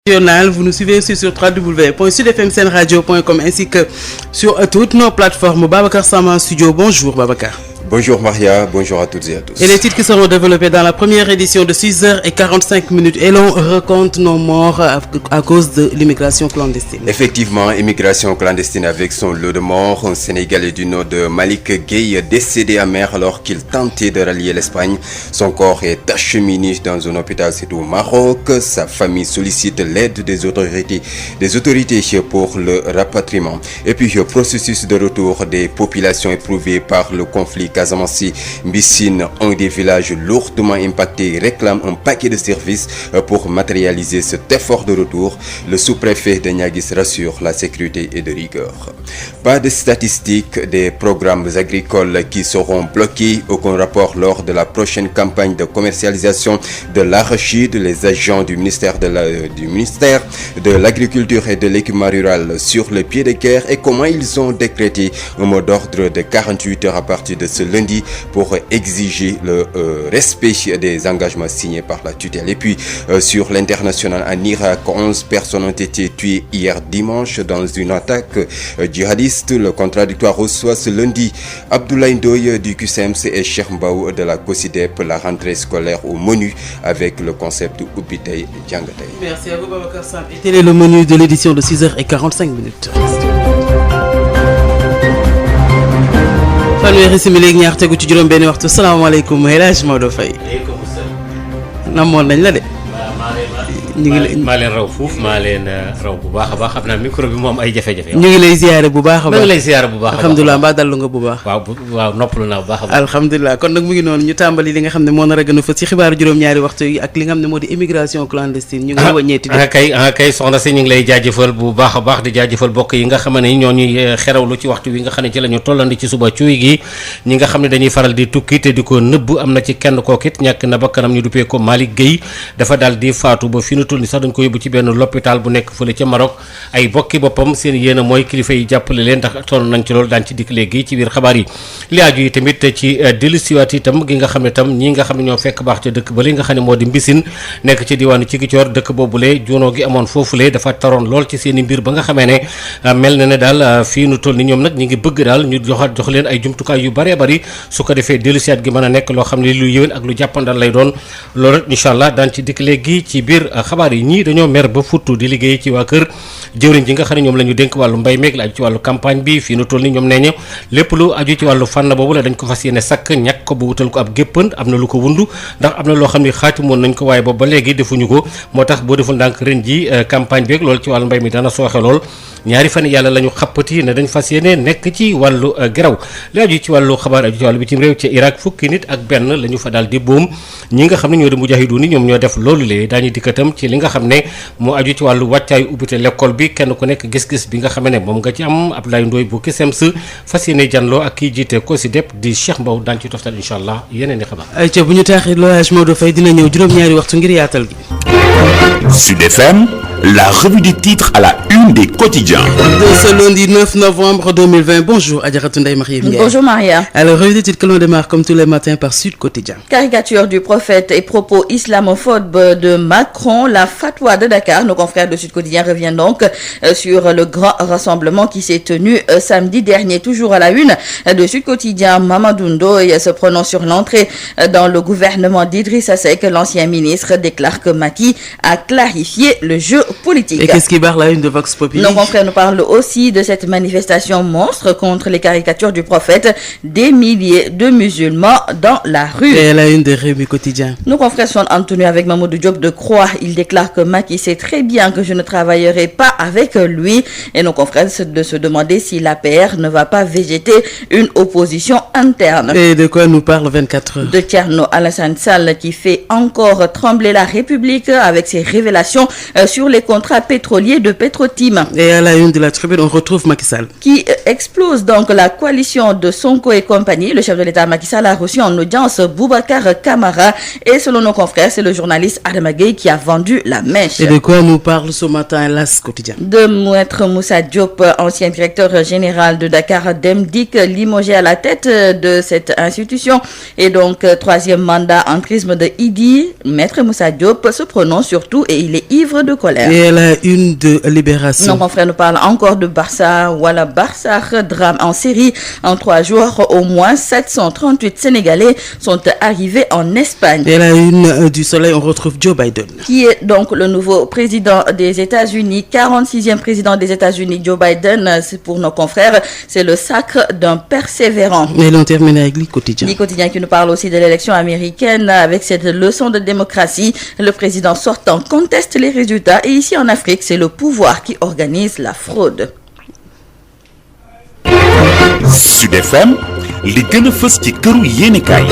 National, vous nous suivez aussi sur www.sudfmsenradio.com ainsi que sur toutes nos plateformes. Babacar Sama Studio, bonjour Babacar. Bonjour Maria, bonjour à toutes et à tous. Et les titres qui seront développés dans la première édition de 6h45 et l'on recompte nos morts à cause de l'immigration clandestine. Effectivement, immigration clandestine avec son lot de morts. Un Sénégalais du nom de Malik Gueye décédé à mer alors qu'il tentait de rallier l'Espagne. Son corps est acheminé dans un hôpital situé au Maroc. Sa famille sollicite l'aide des autorités pour le rapatriement. Et puis, le processus de retour des populations éprouvées par le conflit Casamance Mbissine, un des villages lourdement impactés, réclame un paquet de services pour matérialiser cet effort de retour. Le sous-préfet de Niaguis rassure, la sécurité est de rigueur. Pas de statistiques des programmes agricoles qui seront bloqués. Aucun rapport lors de la prochaine campagne de commercialisation de l'arachide. Les agents du ministère de l'Agriculture et de l'Équipement rural sur le pied de guerre et comment ils ont décrété un mot d'ordre de 48 heures à partir de ce lundi pour exiger le respect des engagements signés par la tutelle. Et puis sur l'international en Irak, 11 personnes ont été tuées hier dimanche dans une attaque djihadiste. Le contradictoire reçoit ce lundi Abdoulaye Ndoye du QCMC et Cheikh Mbaou de la COSIDEP. La rentrée scolaire au menu avec le concept Ubitey Djangatey. Merci à vous Babacar Sam. Et tel est le menu de l'édition de 6h45. fanweeri simili ak ñaar tegu ci juróom benn waxtu salaamaaleykum El Hadj Maodo Faye. waaleykum salaam. namoon nañ la de. ñu ngi maa leen raw fuuf maa leen raw bu baax a baax xam naa micro bi moom ay jafe-jafe. ñu ngi lay ziyaare bu baax a baax. maa ngi lay ziyaare bu baax a baax alhamdulilah mbaa dallu nga bu baax. waaw noppalu naa bu baax a baax. alhamdulilah kon nag mu ngi noonu ñu tàmbali li nga xam ne moo nar a gën a fës ci xibaaru juróom-ñaari waxtu yi ak li nga xam ne moo di immigration clandestine. ñu ngi wàññeeti de. kay soxna si ñu ngi lay jaajëfal bu baax a baax di jaajëfal bokk yi nga xam ne ñoo ñuy xerawlu ci waxtu wi nga xam ne ci la ñu tollandi ci suba cuuy gi ñi nga xam ne dañuy faral di tukki te di ko nëbb am na ci kenn kookit ñàkk na bakkanam ñu duppee ko Malick Gueye dafa daal di faatu ba fi nu toll ni sax dañ ko yóbbu ci benn l'hôpital bu nekk fële ca Maroc ay bokki boppam seen yéen a mooy kilifa yi jàppale leen ndax sonn nañ ci loolu daan ci dikk léegi ci biir xabaar yi li aju yi tamit ci dellusiwaat itam gi nga xam ne tam ñi nga xam ne ñoo fekk baax ca dëkk ba li nga xam ne moo di Mbissine nekk ci diwaanu Ziguinchor dëkk boobule junoo gi amoon foofule dafa taroon lool ci seen i mbir ba nga xamee ne mel na ne daal fii nu toll ni ñoom nag ñi ngi bëgg daal ñu jox leen ay jumtukaay yu bëree bëri su ko defee dellusiwaat gi mën a nekk loo xam ne lu yëwén ak lu jàppandal lay doon loolu rek incha allah daan ci dikk léegi ci biir xabaar yi ñii dañoo mer ba futtu di liggéey ci waa kër jëwriñ ji nga xam ne ñoom la ñu dénk wàllu mbay meeg la aju ci wàllu campagne bi fii nu toll ni ñoom nee ñu lépp lu aju ci wàllu fànn boobu la dañ ko fas yéene sakk ñàkk ko ba wutal ko ab géppand am na lu ko wundu ndax am na loo xam ne xaatimoon nañ ko waaye boobu ba léegi defuñu ko moo tax boo deful ndànk ren ji campagne beeg loolu ci wàllu mbay mi dana sooxe lool ñaari fan yàlla la ñu xappati ne dañ fas yéene nekk ci wàllu geraw li aju ci wàllu xabaar aju ci wàllu bitim réew ca Irak fukki nit ak benn la ñu fa daal di boom ñi nga xam ne ñoo di mujaahiduun ñoom ñoo def loolu lee daañu dikkatam ci li nga xam ne moo aju ci wàllu wàccaayu ubbite l'école bi kenn ku nekk gis-gis bi nga xam ne moom nga ci am Abdoulaye Ndoye bu KSEMS fas yéene janloo ak kii jiite COSIDEP di Cheikh Mbow daan ci toftal incha allah yeneen i xabaar. ayca bu ñu taaxee El Hadj Maodo Faye dina ñëw juróom-ñaari waxtu ngir yaatal gi. Sud FM, la revue des titres à la une des quotidiens. De ce lundi 9 novembre 2020. Bonjour Adjaratou Ndeye Marième Ndiaye. Bonjour Maria. Alors, revue des titres que l'on démarre comme tous les matins par Sud Quotidien. Caricature du prophète et propos islamophobes de Macron, la fatwa de Dakar. Nos confrères de Sud Quotidien reviennent donc sur le grand rassemblement qui s'est tenu samedi dernier. Toujours à la une de Sud Quotidien, Mamadou Ndoye se prononce sur l'entrée dans le gouvernement d'Idrissa Seck. L'ancien ministre déclare que Macky a clarifié le jeu politique. Et qu'est-ce qui barre la une de Vox Populi? Nos confrères nous parlent aussi de cette manifestation monstre contre les caricatures du prophète. Des milliers de musulmans dans la rue. Et la une de Rewmi Quotidien. Nos confrères sont en tenue avec Mamadou Diop Decroix. Il déclare que Macky sait très bien que je ne travaillerai pas avec lui. Et nos confrères de se demander si l'APR ne va pas végéter une opposition interne. Et de quoi nous parle 24 heures? De Thierno Alassane Sall qui fait encore trembler la République avec ses révélations sur les contrats pétroliers de Petrotim. Et à la une de la Tribune, on retrouve Macky Sall. Qui explose donc la coalition de Sonko et compagnie. Le chef de l'État Macky Sall a reçu en audience Boubacar Camara. Et selon nos confrères, c'est le journaliste Adama Gueye qui a vendu la mèche. Et de quoi nous parle ce matin L'As Quotidien? De Maître Moussa Diop, ancien directeur général de Dakar Dem Dikk, limogé à la tête de cette institution. Et donc, troisième mandat en prisme de Idi. Maître Moussa Diop se prononce surtout et il est ivre de colère. Et la une de Libération. Nos confrères nous parlent encore de Barça. Voilà, Barça, drame en série. En 3 jours, au moins 738 Sénégalais sont arrivés en Espagne. Et la une du Soleil, on retrouve Joe Biden. Qui est donc le nouveau président des États-Unis, 46e président des États-Unis, Joe Biden. C'est pour nos confrères, c'est le sacre d'un persévérant. Et l'on termine avec Le Quotidien. Le Quotidien qui nous parle aussi de l'élection américaine avec cette leçon de démocratie. Le président sortant conteste les résultats et ici en Afrique, c'est le pouvoir qui organise la fraude. Sud FM li gën a fës ci këru yéenekaay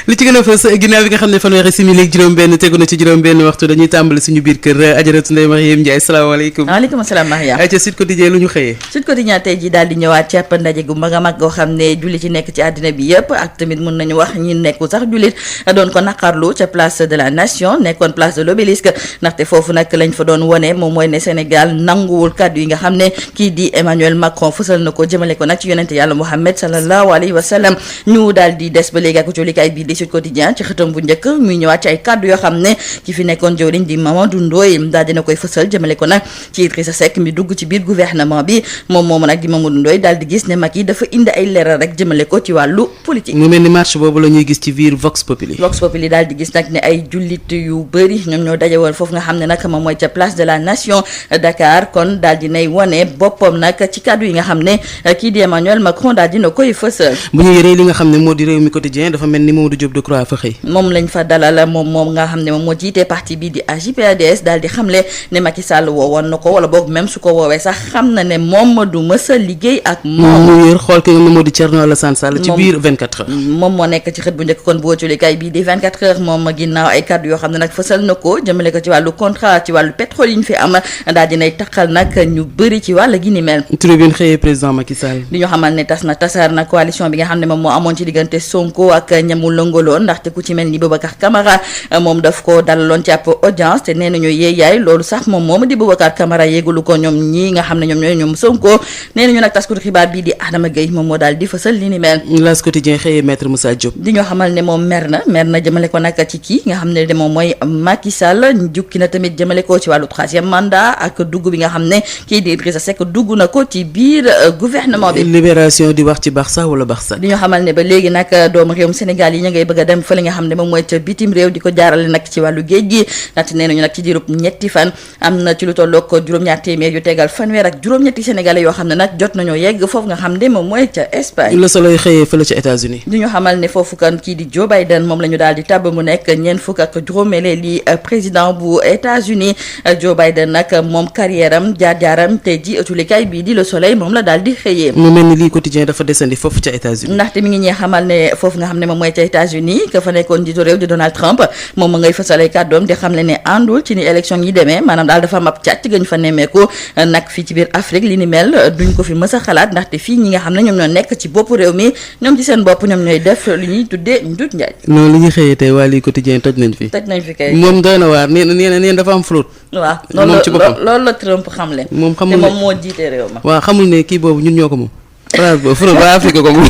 li ci gën a fës ginnaaw bi nga xam ne fanweeri simili ak juróom-benn tegu na ci juróom-benn waxtu dañuy tàmbali suñu biir kër Ajaratu Ndeye Mariam Ndiaye salaamaaleykum. waaleykum salaam Maria. ca Sud Quotidien lu ñu xëyee. Sud Quotidien tey jii daal di ñëwaat ci ab ndaje gu mag a mag goo xam ne jullit yi nekk ci àddina bi yëpp ak tamit mën nañu wax ñi nekkul sax jullit doon ko naqarlu ca place de la nation nekkoon place de l'obélisque ndaxte foofu nag lañ fa doon wone moom mooy ne Sénégal nanguwul kàddu yi nga xam ne kii di Emmanuel Macron fësal na ko jëmale ko nag ci yonente yàlla Muhammad sallallahu alayhi wa sallam ñu daal di des ba léegi ak colikaay bii di Sud Quotidien ci xëtam bu njëkk muy ñëwaat ci ay kàddu yoo xam ne ki fi nekkoon jëwriñ di Mamadou Ndoye daal dina koy fësal jëmale ko nag ci Idrissa Seck mi dugg ci biir gouvernement bi moom moomu nag di Mamadou Ndoye daal di gis ne Macky dafa indi ay leeral rek jëmale ko ci wàllu politique. mu mel ni marche boobu la ñuy gis ci biir Vox Populi. Vox Populi daal di gis nag ne ay jullit yu bëri ñoom ñoo daje woon foofu nga xam ne nag moom mooy ca place de la nation Dakar kon daal di nay wane boppam nag ci kàddu yi nga xam ne kii di Emmanuel Macron daal dina koy fësal. bu ñu yëree li nga xam ne moo di Rewmi Quotidien dafa mel ni Mamadou Diop Decroix fa xëy. moom lañ fa dalal moom nga xam ne moom moo jiite parti bi di AJ/PADS daal di xamle ne Macky Sall woowoon na ko wala boog même su ko woowee sax xam na ne moom du mës a liggéey ak moom. mu yër xool ki nga xam ne moo di Thierno Alassane Sall ci biir 24 heures. moom moo nekk ci xët bu njëkk kon bu wëcculikaay bii di 24 heures moom ginnaaw ay kàddu yoo xam ne nag fësal na ko jëmale ko ci wàllu contrat ci wàllu pétrole yi ñu fi am daal dinay taqal nag ñu bëri ci wàll gi ni mel. tribune xëyee président Macky Sall. di ñu xamal ne tas na tasaar na coalition bi nga xam ne moom moo amoon ci diggante Sonko ak ñamu lëngaloon ndaxte ku ci mel ni Boubacar Camara moom daf ko dalaloon ci ab audience te nee nañu yeeyaay loolu sax moom di Boubacar Camara yéegulu ko ñoom ñi nga xam ne ñoom ñooy ñoom Sonko nee nañu nag taskatu xibaar bii di Adama Gueye moom moo daal di fësal li ni mel. L'As Quotidien xëyee maître Moussa Diop. di ñoo xamal ne moom mer na jëmale ko nag ci kii nga xam ne de moom mooy Macky Sall jukki na tamit jëmale ko ci wàllu 3e mandat ak dugg bi nga xam ne kii di Idrissa Seck dugg na ko ci biir gouvernement bi. Libération di wax ci Barça wala Barça. di ñoo xamal ne ba léegi nag doomu réewum Sénégal yi ñu ngay bëgg a dem fa li nga xam ne moom mooy ca bitim réew di ko jaarale nag ci wàllu géej gi ndaxte nee nañu nag ci diirub ñetti fan am na ci lu tolloog juróom-ñaar téeméer yu tegal fanweer ak juróom-ñetti sénégalais yoo xam ne nag jot nañoo yegg foofu nga xam ne moom mooy ca Espagne. Le Soleil xëyee fële ca États-Unis. di ñu xamal ne foofu kan kii di Joe Biden moom la ñu daal di tabb mu nekk ñeent fukk ak juróomeeli président bu États-Unis Joe Biden nag moom carrière am jaar-jaaram te ji ëtulikaay bii di Le Soleil moom la daal di xëyee. mu mel ni lii quotidien dafa desandi foofu ca États-Unis. ndaxte mi ngi ñee xamal ne foofu nga xam ne moom mooy ca États-Unis ka fa nekkoon njiitu réew di Donald Trump moom ma ngay fësal ay kàddoom di xam le ne àndul ci ni élection yi demee maanaam daal dafa am ab càcc gañ fa nemmeeku nag fii ci biir Afrique li ni mel duñ ko fi mës a xalaat ndaxte fii ñi nga xam ne ñoom ñoo nekk ci boppu réew mi ñoom ci seen bopp ñoom ñooy def lu ñuy tuddee njut njaay. noonu li ñuy xëyee tey waa lii quotidien toj nañ fi kay moom doy na waar nee dafa am fraude. waaw loolu la Trump xamle. moom xamul ne moom moo jiite réew ma. waaw xamul ne kii boobu ñun ñoo ko moom. France boobu fraude ba Afrique ko moom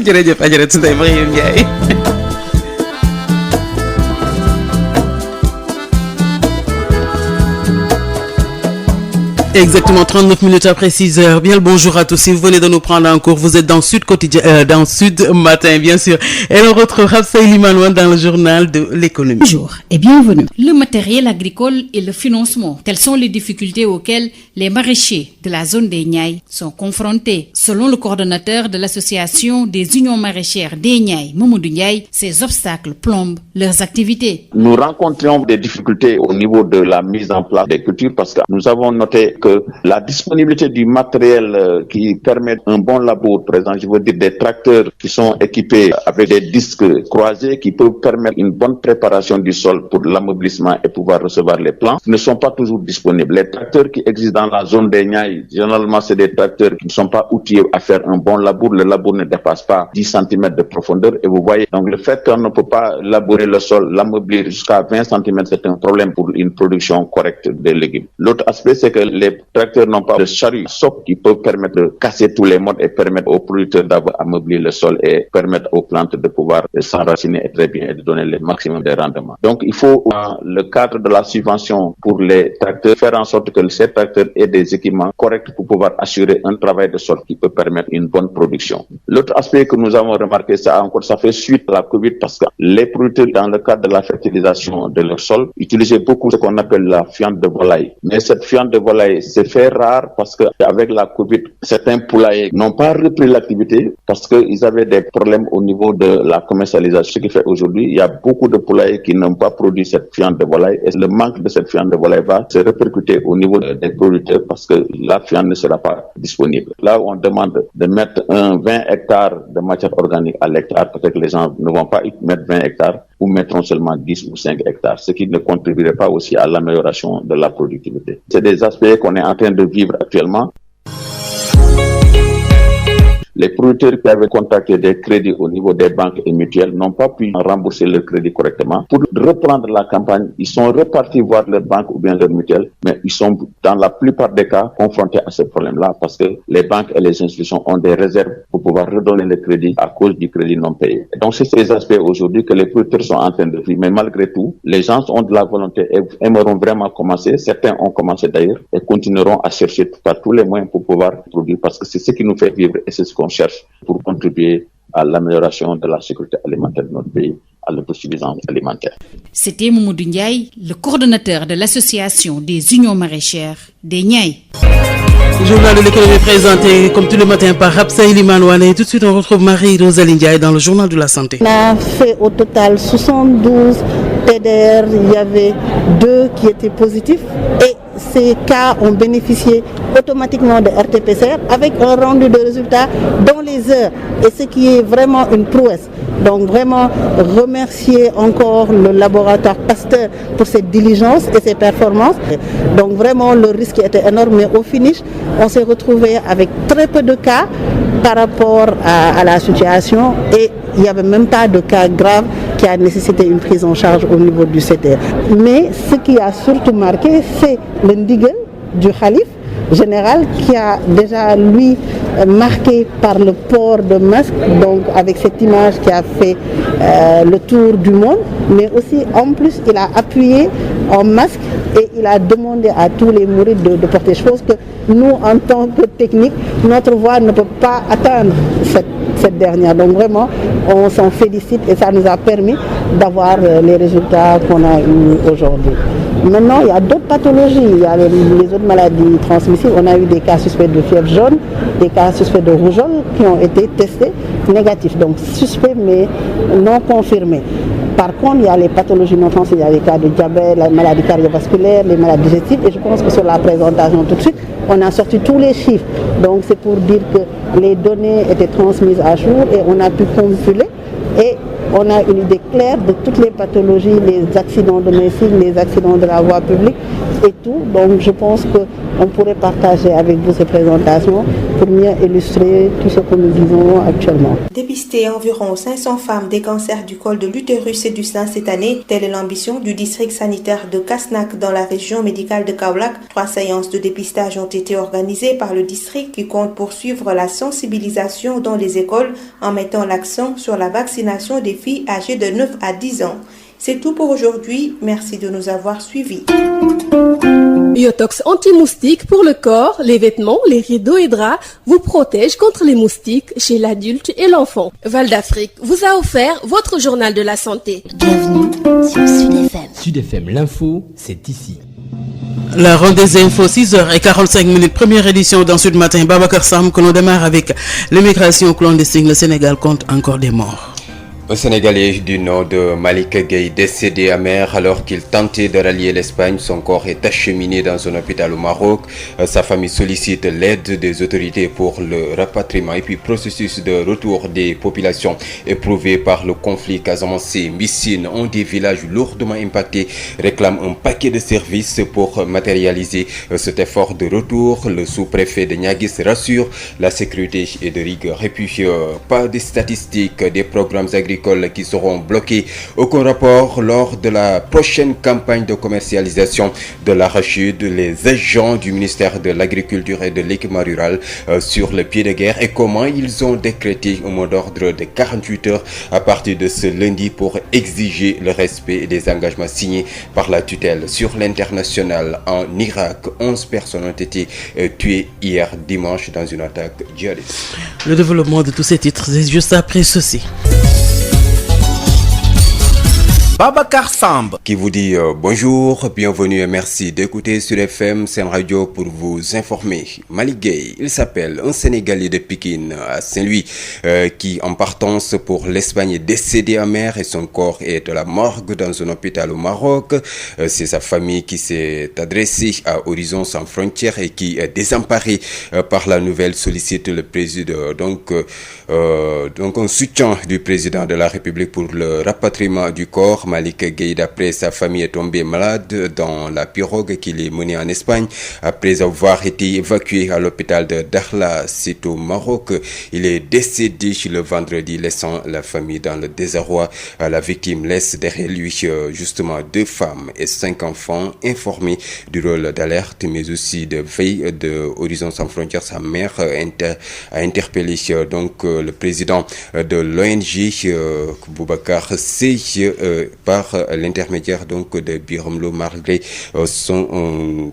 jërëjëf Ajaratu Ndeye Mariam Ndiaye. Exactement 39 minutes après 6 heures. Bien le bonjour à tous. Si vous venez de nous prendre en cours, vous êtes dans Sud Quotidien, dans Sud Matin, bien sûr. Et on retrouve Hafsa Elimane dans le journal de l'économie. Bonjour et bienvenue. Le matériel agricole et le financement. Telles sont les difficultés auxquelles les maraîchers de la zone des Niayes sont confrontés. Selon le coordonnateur de l'association des unions maraîchères des Niayes, Mamadou Ndiaye, ces obstacles plombent leurs activités. Nous rencontrions des difficultés au niveau de la mise en place des cultures parce que nous avons noté que la disponibilité du matériel qui permet un bon labour, par exemple, je veux dire des tracteurs qui sont équipés avec des disques croisés qui peuvent permettre une bonne préparation du sol pour l'ammeublissement et pouvoir recevoir les plants, ne sont pas toujours disponibles. Les tracteurs qui existent dans la zone des Niayes, généralement c'est des tracteurs qui ne sont pas outillés à faire un bon labour. Le labour ne dépasse pas 10 cm de profondeur et vous voyez, donc le fait qu'on ne peut pas labourer le sol, l'ameublir jusqu'à 20 cm, c'est un problème pour une production correcte des légumes. L'autre aspect, c'est que les les tracteurs n'ont pas de charrue socle qui peut permettre de casser tous les modes et permettre aux producteurs d'avoir ameubli le sol et permettre aux plantes de pouvoir s'enraciner très bien et de donner le maximum de rendement. Donc il faut, dans le cadre de la subvention pour les tracteurs, faire en sorte que ces tracteurs aient des équipements corrects pour pouvoir assurer un travail de sol qui peut permettre une bonne production. L'autre aspect que nous avons remarqué, ça fait suite à la Covid parce que les producteurs, dans le cadre de la fertilisation de leur sol, utilisaient beaucoup ce qu'on appelle la fiente de volaille. Mais cette fiente de volaille s'est fait rare parce que avec la Covid, certains poulaillers n'ont pas repris l'activité parce qu'ils avaient des problèmes au niveau de la commercialisation. Ce qui fait aujourd'hui, il y a beaucoup de poulaillers qui n'ont pas produit cette fiente de volaille et le manque de cette fiente de volaille va se répercuter au niveau des producteurs parce que la fiente ne sera pas disponible. Là où on demande de mettre 20 hectares de matière organique à l'hectare, peut-être que les gens ne vont pas mettre 20 hectares ou mettront seulement 10 ou 5 hectares, ce qui ne contribuerait pas aussi à l'amélioration de la productivité. C'est des aspects qu'on est en train de vivre actuellement. Les producteurs qui avaient contracté des crédits au niveau des banques et mutuelles n'ont pas pu rembourser leur crédit correctement. Pour reprendre la campagne, ils sont repartis voir leur banque ou bien leur mutuelle, mais ils sont dans la plupart des cas confrontés à ce problème-là parce que les banques et les institutions ont des réserves pour pouvoir redonner le crédit à cause du crédit non payé. Et donc c'est ces aspects aujourd'hui que les producteurs sont en train de vivre. Mais malgré tout, les gens ont de la volonté et aimeront vraiment commencer. Certains ont commencé d'ailleurs et continueront à chercher par tous les moyens pour pouvoir produire parce que c'est ce qui nous fait vivre et c'est ce qu'on cherche pour contribuer à l'amélioration de la sécurité alimentaire de notre pays, à l'autosuffisance alimentaire. C'était Mamadou Ndiaye, le coordonnateur de l'association des unions maraîchères des Niayes. Le journal de l'économie présenté comme tous les matins par Absaï Limanouane. Et tout de suite, on retrouve Marie-Rosalie Ndiaye dans le journal de la santé. On a fait au total 72 TDR. Il y avait 2 qui étaient positifs et ces cas ont bénéficié automatiquement de RT-PCR avec un rendu de résultats dans les heures, et ce qui est vraiment une prouesse. Donc vraiment remercier encore le laboratoire Pasteur pour cette diligence et ses performances. Donc vraiment le risque était énorme, mais au finish on s'est retrouvé avec très peu de cas par rapport à la situation, et il n'y avait même pas de cas graves qui a nécessité une prise en charge au niveau du CTR. Mais ce qui a surtout marqué, c'est le ndigal du Khalif général qui a déjà lui marqué par le port de masque, donc avec cette image qui a fait le tour du monde, mais aussi en plus il a appuyé en masque et il a demandé à tous les mourides de porter. Je pense que nous, en tant que technique, notre voix ne peut pas atteindre cette dernière. Donc vraiment, on s'en félicite et ça nous a permis d'avoir les résultats qu'on a eus aujourd'hui. Maintenant, il y a d'autres pathologies, il y a les autres maladies transmissibles. On a eu des cas suspects de fièvre jaune, des cas suspects de rougeole qui ont été testés négatifs, donc suspects mais non confirmés. Par contre, il y a les pathologies non transmissibles, il y a les cas de diabète, la maladie cardiovasculaire, les maladies digestives, et je pense que sur la présentation tout de suite, on a sorti tous les chiffres. Donc c'est pour dire que les données étaient transmises à jour et on a pu compiler et on a une idée claire de toutes les pathologies, les accidents domestiques, les accidents de la voie publique et tout. Donc je pense qu'on pourrait partager avec vous ces présentations pour mieux illustrer tout ce que nous disons actuellement. Dépister environ 500 femmes des cancers du col de l'utérus et du sein cette année, telle est l'ambition du district sanitaire de Kasnack dans la région médicale de Kaolack. 3 séances de dépistage ont été organisées par le district qui compte poursuivre la sensibilisation dans les écoles en mettant l'accent sur la vaccination des filles âgées de 9 à 10 ans. C'est tout pour aujourd'hui. Merci de nous avoir suivis. Biotox anti-moustique pour le corps, les vêtements, les rideaux et draps vous protège contre les moustiques chez l'adulte et l'enfant. Val d'Afrique vous a offert votre journal de la santé. Bienvenue sur Sud FM. Sud FM, l'info, c'est ici. La ronde des infos, 6h45, première édition dans Sud Matin. Babacar Sam, que l'on démarre avec l'immigration clandestine. Le Sénégal compte encore des morts. Un Sénégalais du nom de Malik Gueye décédé à mer alors qu'il tentait de rallier l'Espagne. Son corps est acheminé dans un hôpital au Maroc. Sa famille sollicite l'aide des autorités pour le rapatriement. Et puis processus de retour des populations éprouvées par le conflit casamançais. Missine, un des villages lourdement impactés, réclame un paquet de services pour matérialiser cet effort de retour. Le sous-préfet de Niaguis rassure, la sécurité est de rigueur. Et puis pas de statistiques des programmes agricoles agricoles qui seront bloqués. Aucun rapport lors de la prochaine campagne de commercialisation de l'arachide. Les agents du ministère de l'Agriculture et de l'Équipement rural sur le pied de guerre et comment ils ont décrété un mot d'ordre de 48 heures à partir de ce lundi pour exiger le respect des engagements signés par la tutelle. Sur l'international, en Irak, 11 personnes ont été tuées hier dimanche dans une attaque djihadiste. Le développement de tous ces titres, c'est juste après ceci. Babacar Samb qui vous dit bonjour, bienvenue et merci d'écouter sur FM Sen Radio pour vous informer. Malick Gueye, il s'appelle un Sénégalais de Pikine à Saint-Louis qui en partance pour l'Espagne est décédé à mer et son corps est à la morgue dans un hôpital au Maroc. C'est sa famille qui s'est adressée à Horizon Sans Frontières et qui est désemparée par la nouvelle sollicite le président donc un soutien du président de la République pour le rapatriement du corps. Malick Gueye, d'après sa famille, est tombé malade dans la pirogue qu'il est menée en Espagne après avoir été évacué à l'hôpital de Dakhla, c'est au Maroc. Il est décédé le vendredi, laissant la famille dans le désarroi. La victime laisse derrière lui justement 2 femmes et 5 enfants. Informés du rôle d'alerte mais aussi de veille de Horizon Sans Frontières, sa mère a interpellé donc le président de l'ONG Boubacar Seye par l'intermédiaire donc de Birame Lo, malgré son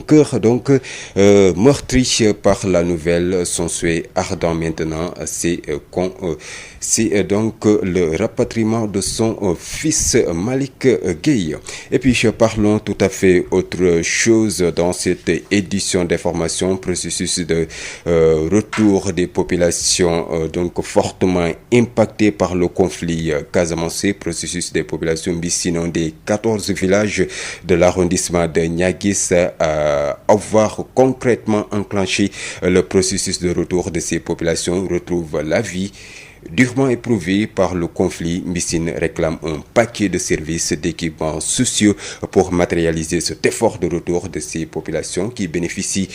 cœur donc meurtri par la nouvelle. Son souhait ardent maintenant, c'est donc le rapatriement de son fils Malick Gueye. Et puis parlons tout à fait autre chose dans cette édition d'information. Processus de retour des populations donc fortement impactées par le conflit casamançais. Processus des populations mbissines des 14 villages de l'arrondissement de Niaguis à avoir concrètement enclenché le processus de retour de ces populations. Retrouvent la vie durement éprouvée par le conflit. Mbissine réclame un paquet de services, d'équipements sociaux pour matérialiser cet effort de retour de ces populations qui bénéficient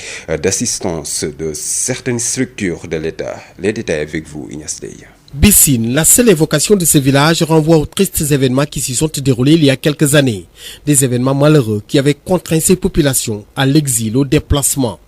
d'assistance de certaines structures de l'État. Les détails avec vous, Ignace Dey. Mbissine, la seule évocation de ce village renvoie aux tristes événements qui s'y sont déroulés il y a quelques années. Des événements malheureux qui avaient contraint ces populations à l'exil, au déplacement.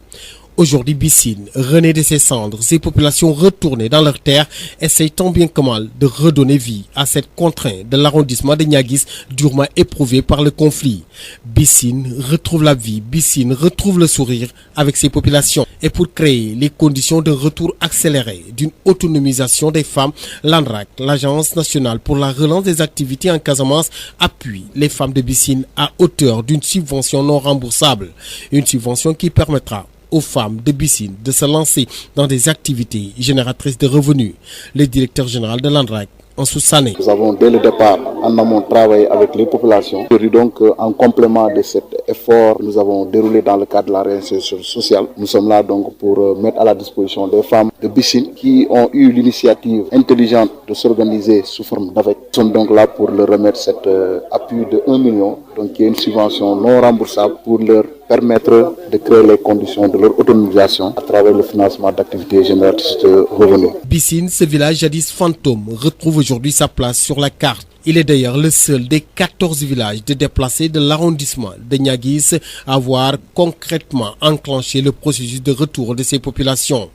Aujourd'hui, Mbissine renaît de ses cendres. Ces populations retournées dans leurs terres essayent tant bien que mal de redonner vie à cette contrainte de l'arrondissement de Niaguis durement éprouvé par le conflit. Mbissine retrouve la vie, Mbissine retrouve le sourire avec ces populations. Et pour créer les conditions de retour accéléré d'une autonomisation des femmes, l'ANRAC, l'Agence nationale pour la relance des activités en Casamance, appuie les femmes de Mbissine à hauteur d'une subvention non remboursable. Une subvention qui permettra aux femmes de Mbissine de se lancer dans des activités génératrices de revenus. Le directeur général de l'ANRAC, Ansou Sané. Nous avons dès le départ en amont travaillé avec les populations. Aujourd'hui donc, en complément de cet effort, nous avons déroulé dans le cadre de la réinsertion sociale. Nous sommes là donc pour mettre à la disposition des femmes de Mbissine qui ont eu l'initiative intelligente de s'organiser sous forme d'AVEC. Nous sommes donc là pour leur remettre cet appui de 1 million, donc qui est une subvention non remboursable pour leur permettre de créer les conditions de leur autonomisation à travers le financement d'activités génératrices de revenus. Mbissine, ce village jadis fantôme, retrouve aujourd'hui sa place sur la carte. Il est d'ailleurs le seul des 14 villages de déplacés de l'arrondissement de Niaguis à avoir concrètement enclenché le processus de retour de ces populations.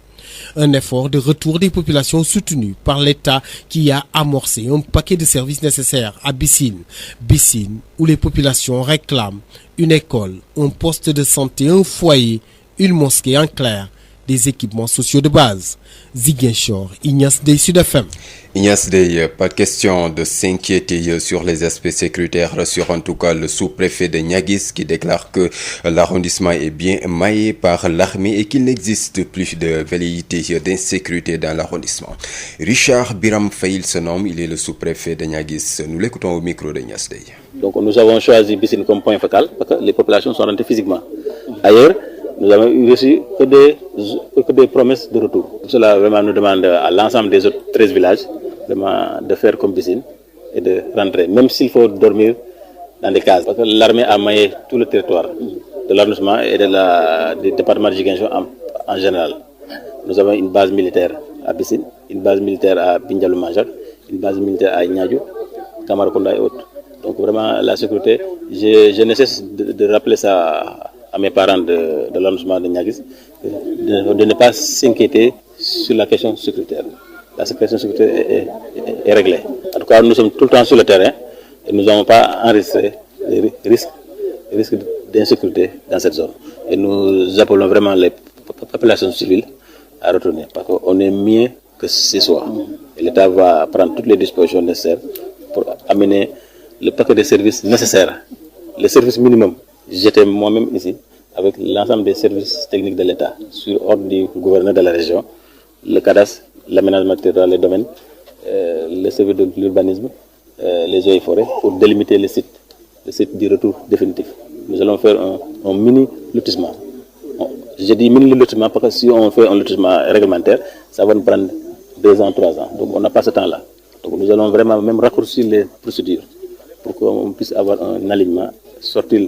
Un effort de retour des populations soutenu par l'État qui a amorcé un paquet de services nécessaires à Mbissine. Mbissine, où les populations réclament une école, un poste de santé, un foyer, une mosquée en clair, des équipements sociaux de base. Ziguinchor, Ignace Dey, Sud FM. Ignace Dey, pas de question de s'inquiéter sur les aspects sécuritaires, rassure en tout cas le sous-préfet de Niaguis qui déclare que l'arrondissement est bien maillé par l'armée et qu'il n'existe plus de velléité d'insécurité dans l'arrondissement. Richard Biram Faïl se nomme, il est le sous-préfet de Niaguis. Nous l'écoutons au micro de Ignace Dey. Donc nous avons choisi Mbissine comme point focal parce que les populations sont rentrées physiquement. Ailleurs, nous avons reçu que des promesses de retour. Cela vraiment nous demande à l'ensemble des autres 13 villages vraiment de faire comme Mbissine et de rentrer, même s'il faut dormir dans des cases. Parce que l'armée a maillé tout le territoire de l'arrondissement et du département de Ziguinchor en général. Nous avons une base militaire à Mbissine, une base militaire à Bindialou Manjak, une base militaire à Niadiou, Camaraconda et autres. Donc vraiment la sécurité, je ne cesse de rappeler ça à mes parents de l'arrondissement de Niaguis, de ne pas s'inquiéter sur la question sécuritaire. La question sécuritaire est réglée. En tout cas, nous sommes tout le temps sur le terrain et nous n'avons pas enregistré les risques d'insécurité dans cette zone. Et nous appelons vraiment les populations civiles à retourner parce qu'on est mieux que ce soir. Et l'État va prendre toutes les dispositions nécessaires pour amener le paquet de services nécessaires, les services minimums. J'étais moi-même ici avec l'ensemble des services techniques de l'État sur ordre du gouverneur de la région, le cadastre, l'aménagement territorial, les domaines, les services de l'urbanisme, les eaux et forêts pour délimiter le site du retour définitif. Nous allons faire un mini lotissement. Je dis mini lotissement parce que si on fait un lotissement réglementaire, ça va nous prendre 2 ans, 3 ans. Donc on n'a pas ce temps-là. Donc nous allons vraiment même raccourcir les procédures pour qu'on puisse avoir un alignement, sortir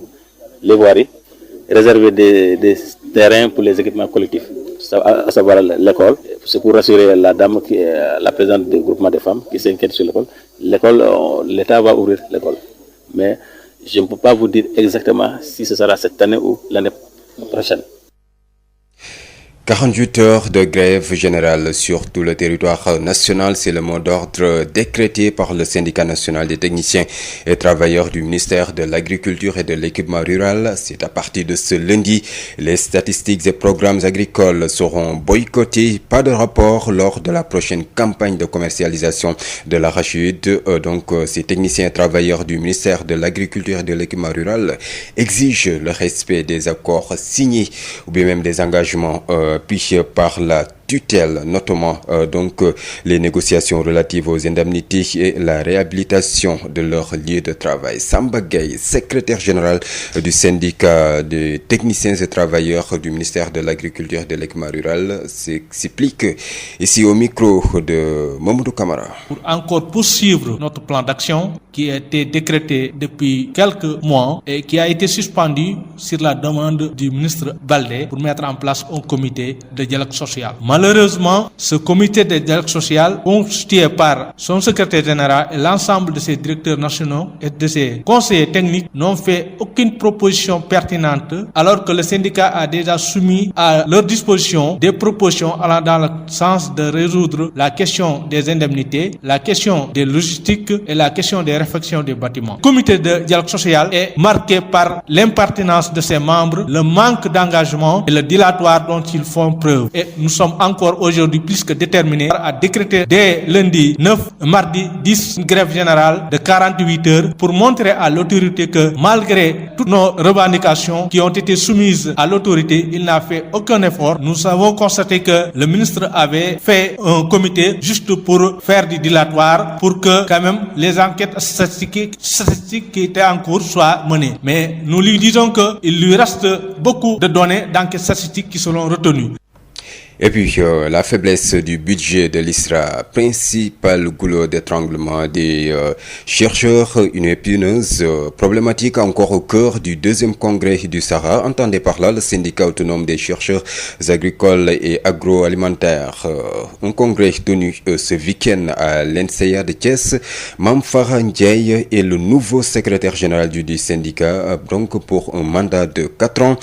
les voiries, réserver des terrains pour les équipements collectifs, à savoir l'école. C'est pour rassurer la dame qui est la présidente du groupement des femmes qui s'inquiète sur l'école. L'école, l'État va ouvrir l'école. Mais je ne peux pas vous dire exactement si ce sera cette année ou l'année prochaine. 48 heures de grève générale sur tout le territoire national, c'est le mot d'ordre décrété par le syndicat national des techniciens et travailleurs du ministère de l'Agriculture et de l'Équipement rural. C'est à partir de ce lundi, les statistiques et programmes agricoles seront boycottés. Pas de rapport lors de la prochaine campagne de commercialisation de l'arachide. Donc, ces techniciens et travailleurs du ministère de l'Agriculture et de l'Équipement rural exigent le respect des accords signés ou bien même des engagements puis par la tutelle, notamment les négociations relatives aux indemnités et la réhabilitation de leur lieu de travail. Samba Gueye, secrétaire général du syndicat des techniciens et travailleurs du ministère de l'Agriculture et de l'Équipement rural, s'explique ici au micro de Mamadou Camara. Pour encore poursuivre notre plan d'action qui a été décrété depuis quelques mois et qui a été suspendu sur la demande du ministre Baldé pour mettre en place un comité de dialogue social. Malheureusement, ce comité de dialogue social, constitué par son secrétaire général et l'ensemble de ses directeurs nationaux et de ses conseillers techniques, n'ont fait aucune proposition pertinente, alors que le syndicat a déjà soumis à leur disposition des propositions allant dans le sens de résoudre la question des indemnités, la question des logistiques et la question des réfections des bâtiments. Le comité de dialogue social est marqué par l'impertinence de ses membres, le manque d'engagement et le dilatoire dont ils font preuve. Et nous sommes encore aujourd'hui plus que déterminés à décréter dès lundi 9, mardi 10, une grève générale de 48 heures pour montrer à l'autorité que malgré toutes nos revendications qui ont été soumises à l'autorité, il n'a fait aucun effort. Nous avons constaté que le ministre avait fait un comité juste pour faire du dilatoire, pour que quand même les enquêtes statistiques qui étaient en cours soient menées. Mais nous lui disons qu'il lui reste beaucoup de données d'enquêtes statistiques qui seront retenues. Et puis, la faiblesse du budget de l'ISRA, principal goulot d'étranglement des chercheurs, une épineuse problématique encore au cœur du 2e congrès du Sahara. Entendez par là le syndicat autonome des chercheurs agricoles et agroalimentaires. Un congrès tenu ce week-end à l'NCA de Thiès. Mame Farah Ndiaye est le nouveau secrétaire général du syndicat, donc pour un mandat de 4 ans.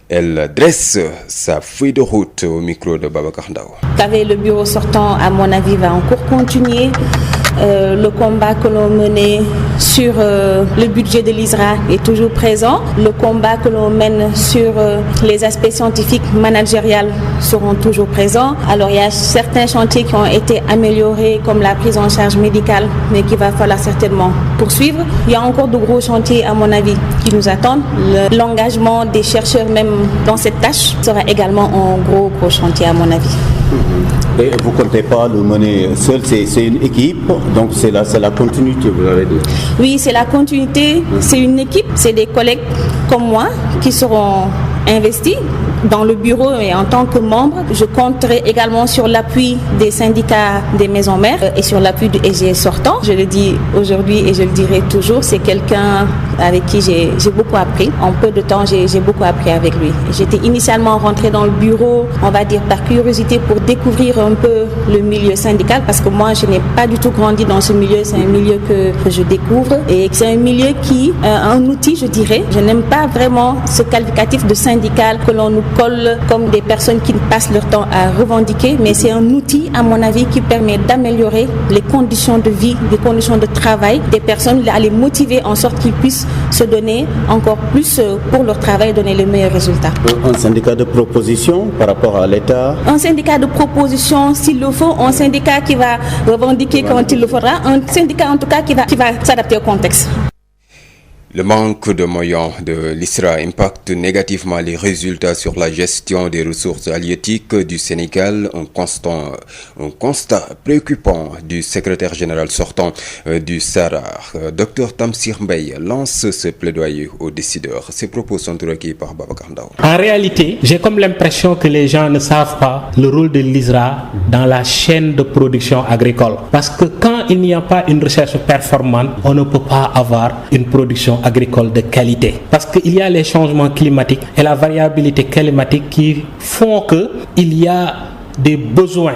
Elle dresse sa feuille de route au micro de Babacar Ndao. Qu'avec le bureau sortant, à mon avis, va encore continuer. Le combat que l'on menait sur le budget de l'ISRA est toujours présent. Le combat que l'on mène sur les aspects scientifiques, managériels seront toujours présents. Alors il y a certains chantiers qui ont été améliorés comme la prise en charge médicale, mais qu'il va falloir certainement poursuivre. Il y a encore de gros chantiers, à mon avis, qui nous attendent. L'engagement des chercheurs même dans cette tâche sera également un gros chantier, à mon avis. Et vous ne comptez pas le mener seul, c'est une équipe, donc c'est la continuité, vous l'avez dit. Oui, c'est la continuité, c'est une équipe, c'est des collègues comme moi qui seront investis dans le bureau et en tant que membre. Je compterai également sur l'appui des syndicats des maisons mères et sur l'appui du SG sortant. Je le dis aujourd'hui et je le dirai toujours, c'est quelqu'un avec qui j'ai beaucoup appris. En peu de temps, j'ai beaucoup appris avec lui. J'étais initialement rentrée dans le bureau, on va dire par curiosité, pour découvrir un peu le milieu syndical, parce que moi, je n'ai pas du tout grandi dans ce milieu. C'est un milieu que je découvre et c'est un milieu qui, un outil, je dirais. Je n'aime pas vraiment ce qualificatif de syndical que l'on nous colle comme des personnes qui passent leur temps à revendiquer, mais c'est un outil, à mon avis, qui permet d'améliorer les conditions de vie, les conditions de travail des personnes, à les motiver en sorte qu'ils puissent se donner encore plus pour leur travail, donner les meilleurs résultats. Un syndicat de proposition par rapport à l'État? Un syndicat de proposition s'il le faut, un syndicat qui va revendiquer quand il le faudra, un syndicat en tout cas qui va s'adapter au contexte. Le manque de moyens de l'ISRA impacte négativement les résultats sur la gestion des ressources halieutiques du Sénégal, un constat préoccupant du secrétaire général sortant du SARAR. Dr Tamsir Mbaye lance ce plaidoyer aux décideurs. Ces propos sont recueillis par Babacar Ndao. En réalité, j'ai comme l'impression que les gens ne savent pas le rôle de l'ISRA dans la chaîne de production agricole. Parce que quand il n'y a pas une recherche performante, on ne peut pas avoir une production agricole de qualité. Parce qu'il y a les changements climatiques et la variabilité climatique qui font qu'il y a des besoins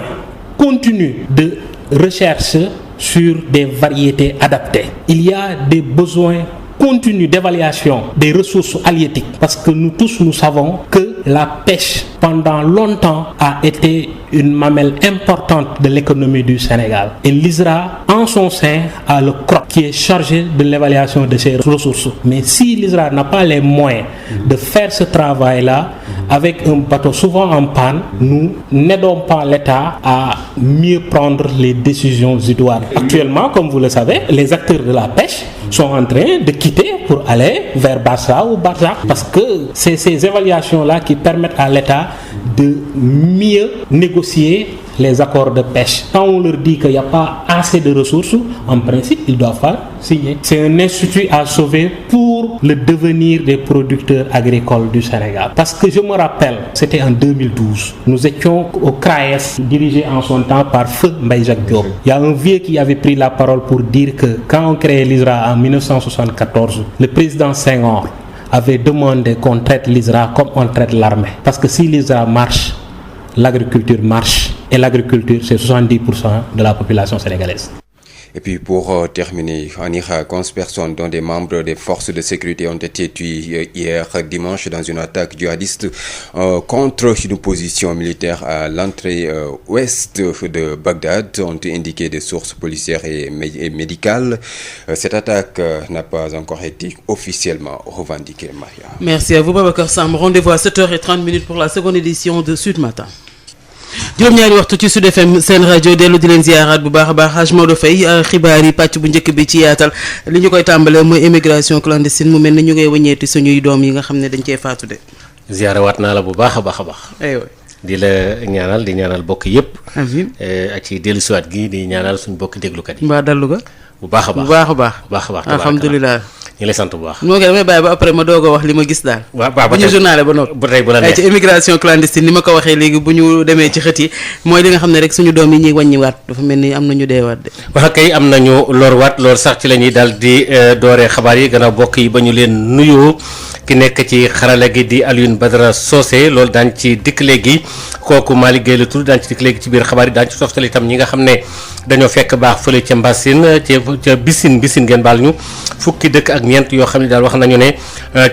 continus de recherche sur des variétés adaptées. Il y a des besoins continus d'évaluation des ressources halieutiques. Parce que nous tous, nous savons que la pêche, pendant longtemps, a été une mamelle importante de l'économie du Sénégal. Et l'ISRA, en son sein, a le CROC qui est chargé de l'évaluation de ces ressources. Mais si l'ISRA n'a pas les moyens de faire ce travail-là, avec un bateau souvent en panne, nous n'aidons pas l'État à mieux prendre les décisions idoines. Actuellement, comme vous le savez, les acteurs de la pêche sont en train de quitter pour aller vers Bassa ou Barzak, parce que c'est ces évaluations-là qui permettent à l'État de mieux négocier les accords de pêche. Quand on leur dit qu'il n'y a pas assez de ressources, en principe, ils doivent pas signer. C'est un institut à sauver pour le devenir des producteurs agricoles du Sénégal. Parce que je me rappelle, c'était en 2012. Nous étions au CRAES, dirigé en son temps par Feu Mbaye Jacques Diop. Il y a un vieux qui avait pris la parole pour dire que quand on créait l'ISRA en 1974, le président Senghor avait demandé qu'on traite l'ISRA comme on traite l'armée. Parce que si l'ISRA marche, l'agriculture marche. Et l'agriculture, c'est 70% de la population sénégalaise. Et puis pour terminer, en Irak, 11 personnes dont des membres des forces de sécurité ont été tués hier dimanche dans une attaque djihadiste contre une position militaire à l'entrée ouest de Bagdad, ont indiqué des sources policières et médicales. Cette attaque n'a pas encore été officiellement revendiquée, Maria. Merci à vous, Babacar Sam. Rendez-vous à 7h30 pour la seconde édition de Sud Matin. juróom-ñaari waxtu ci Sud FM seen rajo dellu di leen ziaraat bu baax a baax Hadj Maodo Faye xibaar yi pàcc bu njëkk bi ci yaatal li ñu koy tàmbalee mooy immigration clandestine mu mel ni ñu ngay wëññeeti suñuy doom yi nga xam ne dañ cee faatu de. ziarawaat naa la bu baax a baax a baax. aywa di la ñaanal di ñaanal bokk yëpp. amiin ak ci dellusiwaat gi di ñaanal suñu bokk déglukat yi. mbaa dallu ga. bu baax a baax bu baax a baax. bu baax a baax alhamdulilah. ñu lay sant bu baax. moo koy damay bàyyi ba après ma doog a wax li ma gis daal. waaw ba bu ñu journalé ba noppi. bu tey bu la neex ci immigration clandestine ni ma ko waxee léegi bu ñu demee ci xët yi mooy li nga xam ne rek suñu doom yi ñuy wàññiwaat dafa mel ni am na ñu deewaat de. wax kay am nañu lorwaat loolu sax ci la ñuy daal di dooree xabaar yi gannaaw bokk yi ba ñu leen nuyoo ki nekk ci xarala gi di Alioune Badara Socé loolu daañu ci dikk léegi kooku Malick Gueye la tudd daañu ci dikk léegi ci biir xabaar yi daañu ci toftal itam ñi nga xam ne dañoo fekk baax fële ca Mbassine ca Bissine ngeen baal ñu fukki dëkk ak ñeent yoo xam ne daal wax nañu ne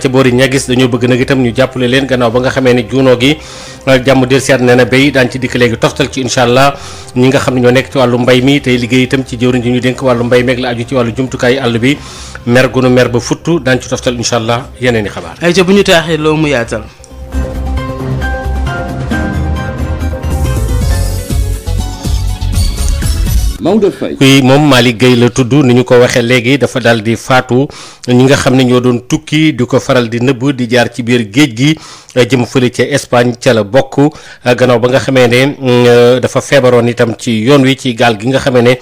ca boori ñagis dañoo bëgg nag itam ñu jàppale leen gannaaw ba nga xamee ne juunoo gi jàmm del seet nee na béy daañu ci dikk léegi toftal ci incha allah ñi nga xam ne ñoo nekk ci wàllu mbay mi tey liggéey itam ci jëwriñ ji ñu dénk wàllu mbay meeg la aju ci wàllu jumtukaay àll bi mer gunu mer ba futtu daañu ci toftal incha allah yeneen i xabaar. ay ca bu ñu taaxee loo mu yaatal. Maodo Faye kuy moom Malick Gueye la tudd ni ñu ko waxee léegi dafa daal di faatu ñi nga xam ne ñoo doon tukki di ko faral di nëbb di jaar ci biir géej gi jëm fële ca Espagne ca la bokk gannaaw ba nga xamee ne dafa feebaroon itam ci yoon wi ci gaal gi nga xamee ne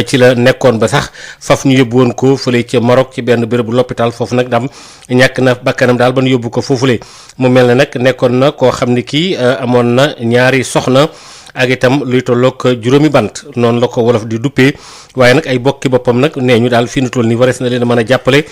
ci la nekkoon ba sax faf ñu yóbbu woon ko fële ca Maroc ci benn bérébu l'hôpital foofu nag dam ñàkk na bakkanam daal ba ñu yóbbu ko foofule mu mel ne nag nekkoon na koo xam ni kii amoon na ñaari soxna ak itam luy tolloog juróomi bant noonu la ko wolof di duppee waaye nag ay bokki boppam nag nee ñu daal fi nu toll nii warees na leen a mën a jàppale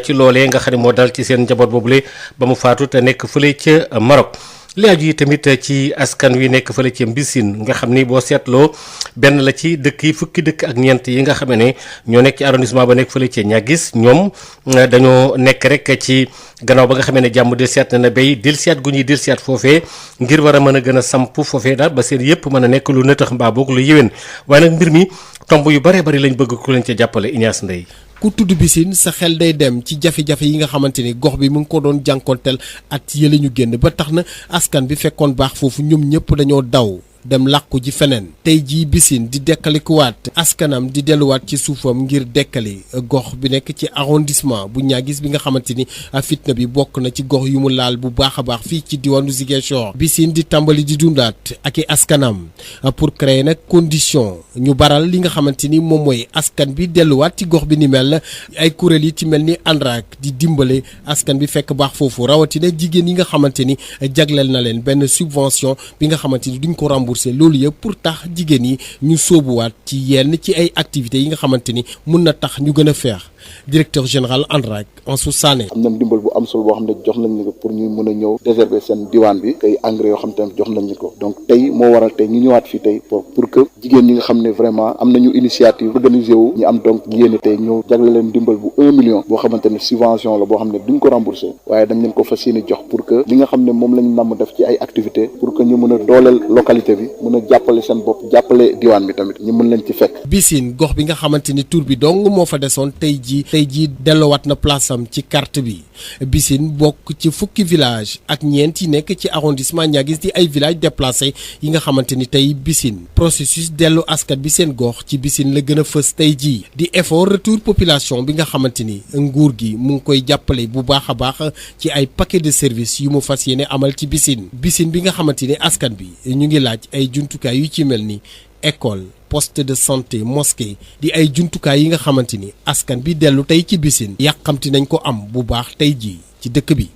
ci loolee nga xam ne moo dal ci seen njaboot boobule ba mu faatu te nekk fële ca Maroc. li aju yi tamit ci askan wi nekk fële ci Mbissine nga xam ni boo seetloo benn la ci dëkk yi fukki dëkk ak ñeent yi nga xam ne ñoo nekk ci arrondissement ba nekk fële ci Niaguis ñoom dañoo nekk rek ci gannaaw ba nga xamee ne jàmm del seet na béy del seet gu ñuy del seet foofee ngir war a mën a gën a samp foofee daal ba seen yëpp mën a nekk lu nëtax mbaa boog lu yéwén waaye nag mbir mi tomb yu baree bari lañ bëgg ku leen ca jàppale Ignace Ndeye. ku tudd Mbissine sa xel day dem ci jafe-jafe yi nga xamante ni gox bi mu ngi ko doon jànkonteel at yële ñu génn ba tax na askan bi fekkoon baax foofu ñoom ñëpp dañoo daw dem làqu ji feneen tey jii Mbissine di dekkalikuwaat askanam di delluwaat ci suufam ngir dekkali gox bi nekk ci arrondissement bu Niaguis bi nga xamante ni fitna bi bokk na ci gox yu mu laal bu baax a baax fii ci diwaanu Ziguinchor. Mbissine di tàmbali di dundaat ak i askanam pour créer nag condition ñu baral li nga xamante ni moom mooy askan bi delluwaat ci gox bi ni mel ay kuréel yi ci mel ni ANRAC di dimbale askan bi fekk baax foofu rawatina jigéen yi nga xamante ni jagleel na leen benn subvention bi nga xamante ni duñ ko rembourser loolu yëpp pour tax jigéen yi ñu sóobuwaat ci yenn ci ay activités yi nga xamante ni mun na tax ñu gën a feex directeur général ANRAC Ansou Sané. am na ndimbal bu am solo boo xam ne jox nañ ñu ko pour ñu mën a ñëw désherber seen diwaan bi tey engrais yoo xam tamit jox nañ ñu ko donc tey moo waral tey ñu ñëwaat fii tey pour que jigéen ñi nga xam ne vraiment am nañu initiative organisé wu ñu am donc yéene tey ñëw jagle leen ndimbal bu 1 million boo xamante ne subvention la boo xam ne duñ ko remboursé waaye dañ leen ko fas yéene jox pour que li nga xam ne moom lañu namm def ci ay activités pour que ñu mën a dooleel localité bi mën a jàppale seen bopp jàppale diwaan bi tamit ñu mën leen ci fekk. Mbissine gox bi nga xamante ni tur bi dong moo fa desoon tey jii dellowaat na place am ci carte bi Mbissine bokk ci fukki village ak ñeent yi nekk ci arrondissement Niaguis di ay village déplacé yi nga xamante ni tey Mbissine processus dellu askan bi seen gox ci Mbissine la gën a fës tey jii di effort retour population bi nga xamante ni nguur gi mu ngi koy jàppale bu baax a baax ci ay paquet de services yu mu fas yéene amal ci Mbissine bi nga xamante ni askan bi ñu ngi laaj ay jumtukaay yu ci mel ni école poste de santé mosquée di ay jumtukaay yi nga xamante ni askan bi dellu tey ci Mbissine yàqamti nañ ko am bu baax tey jii ci dëkk bi.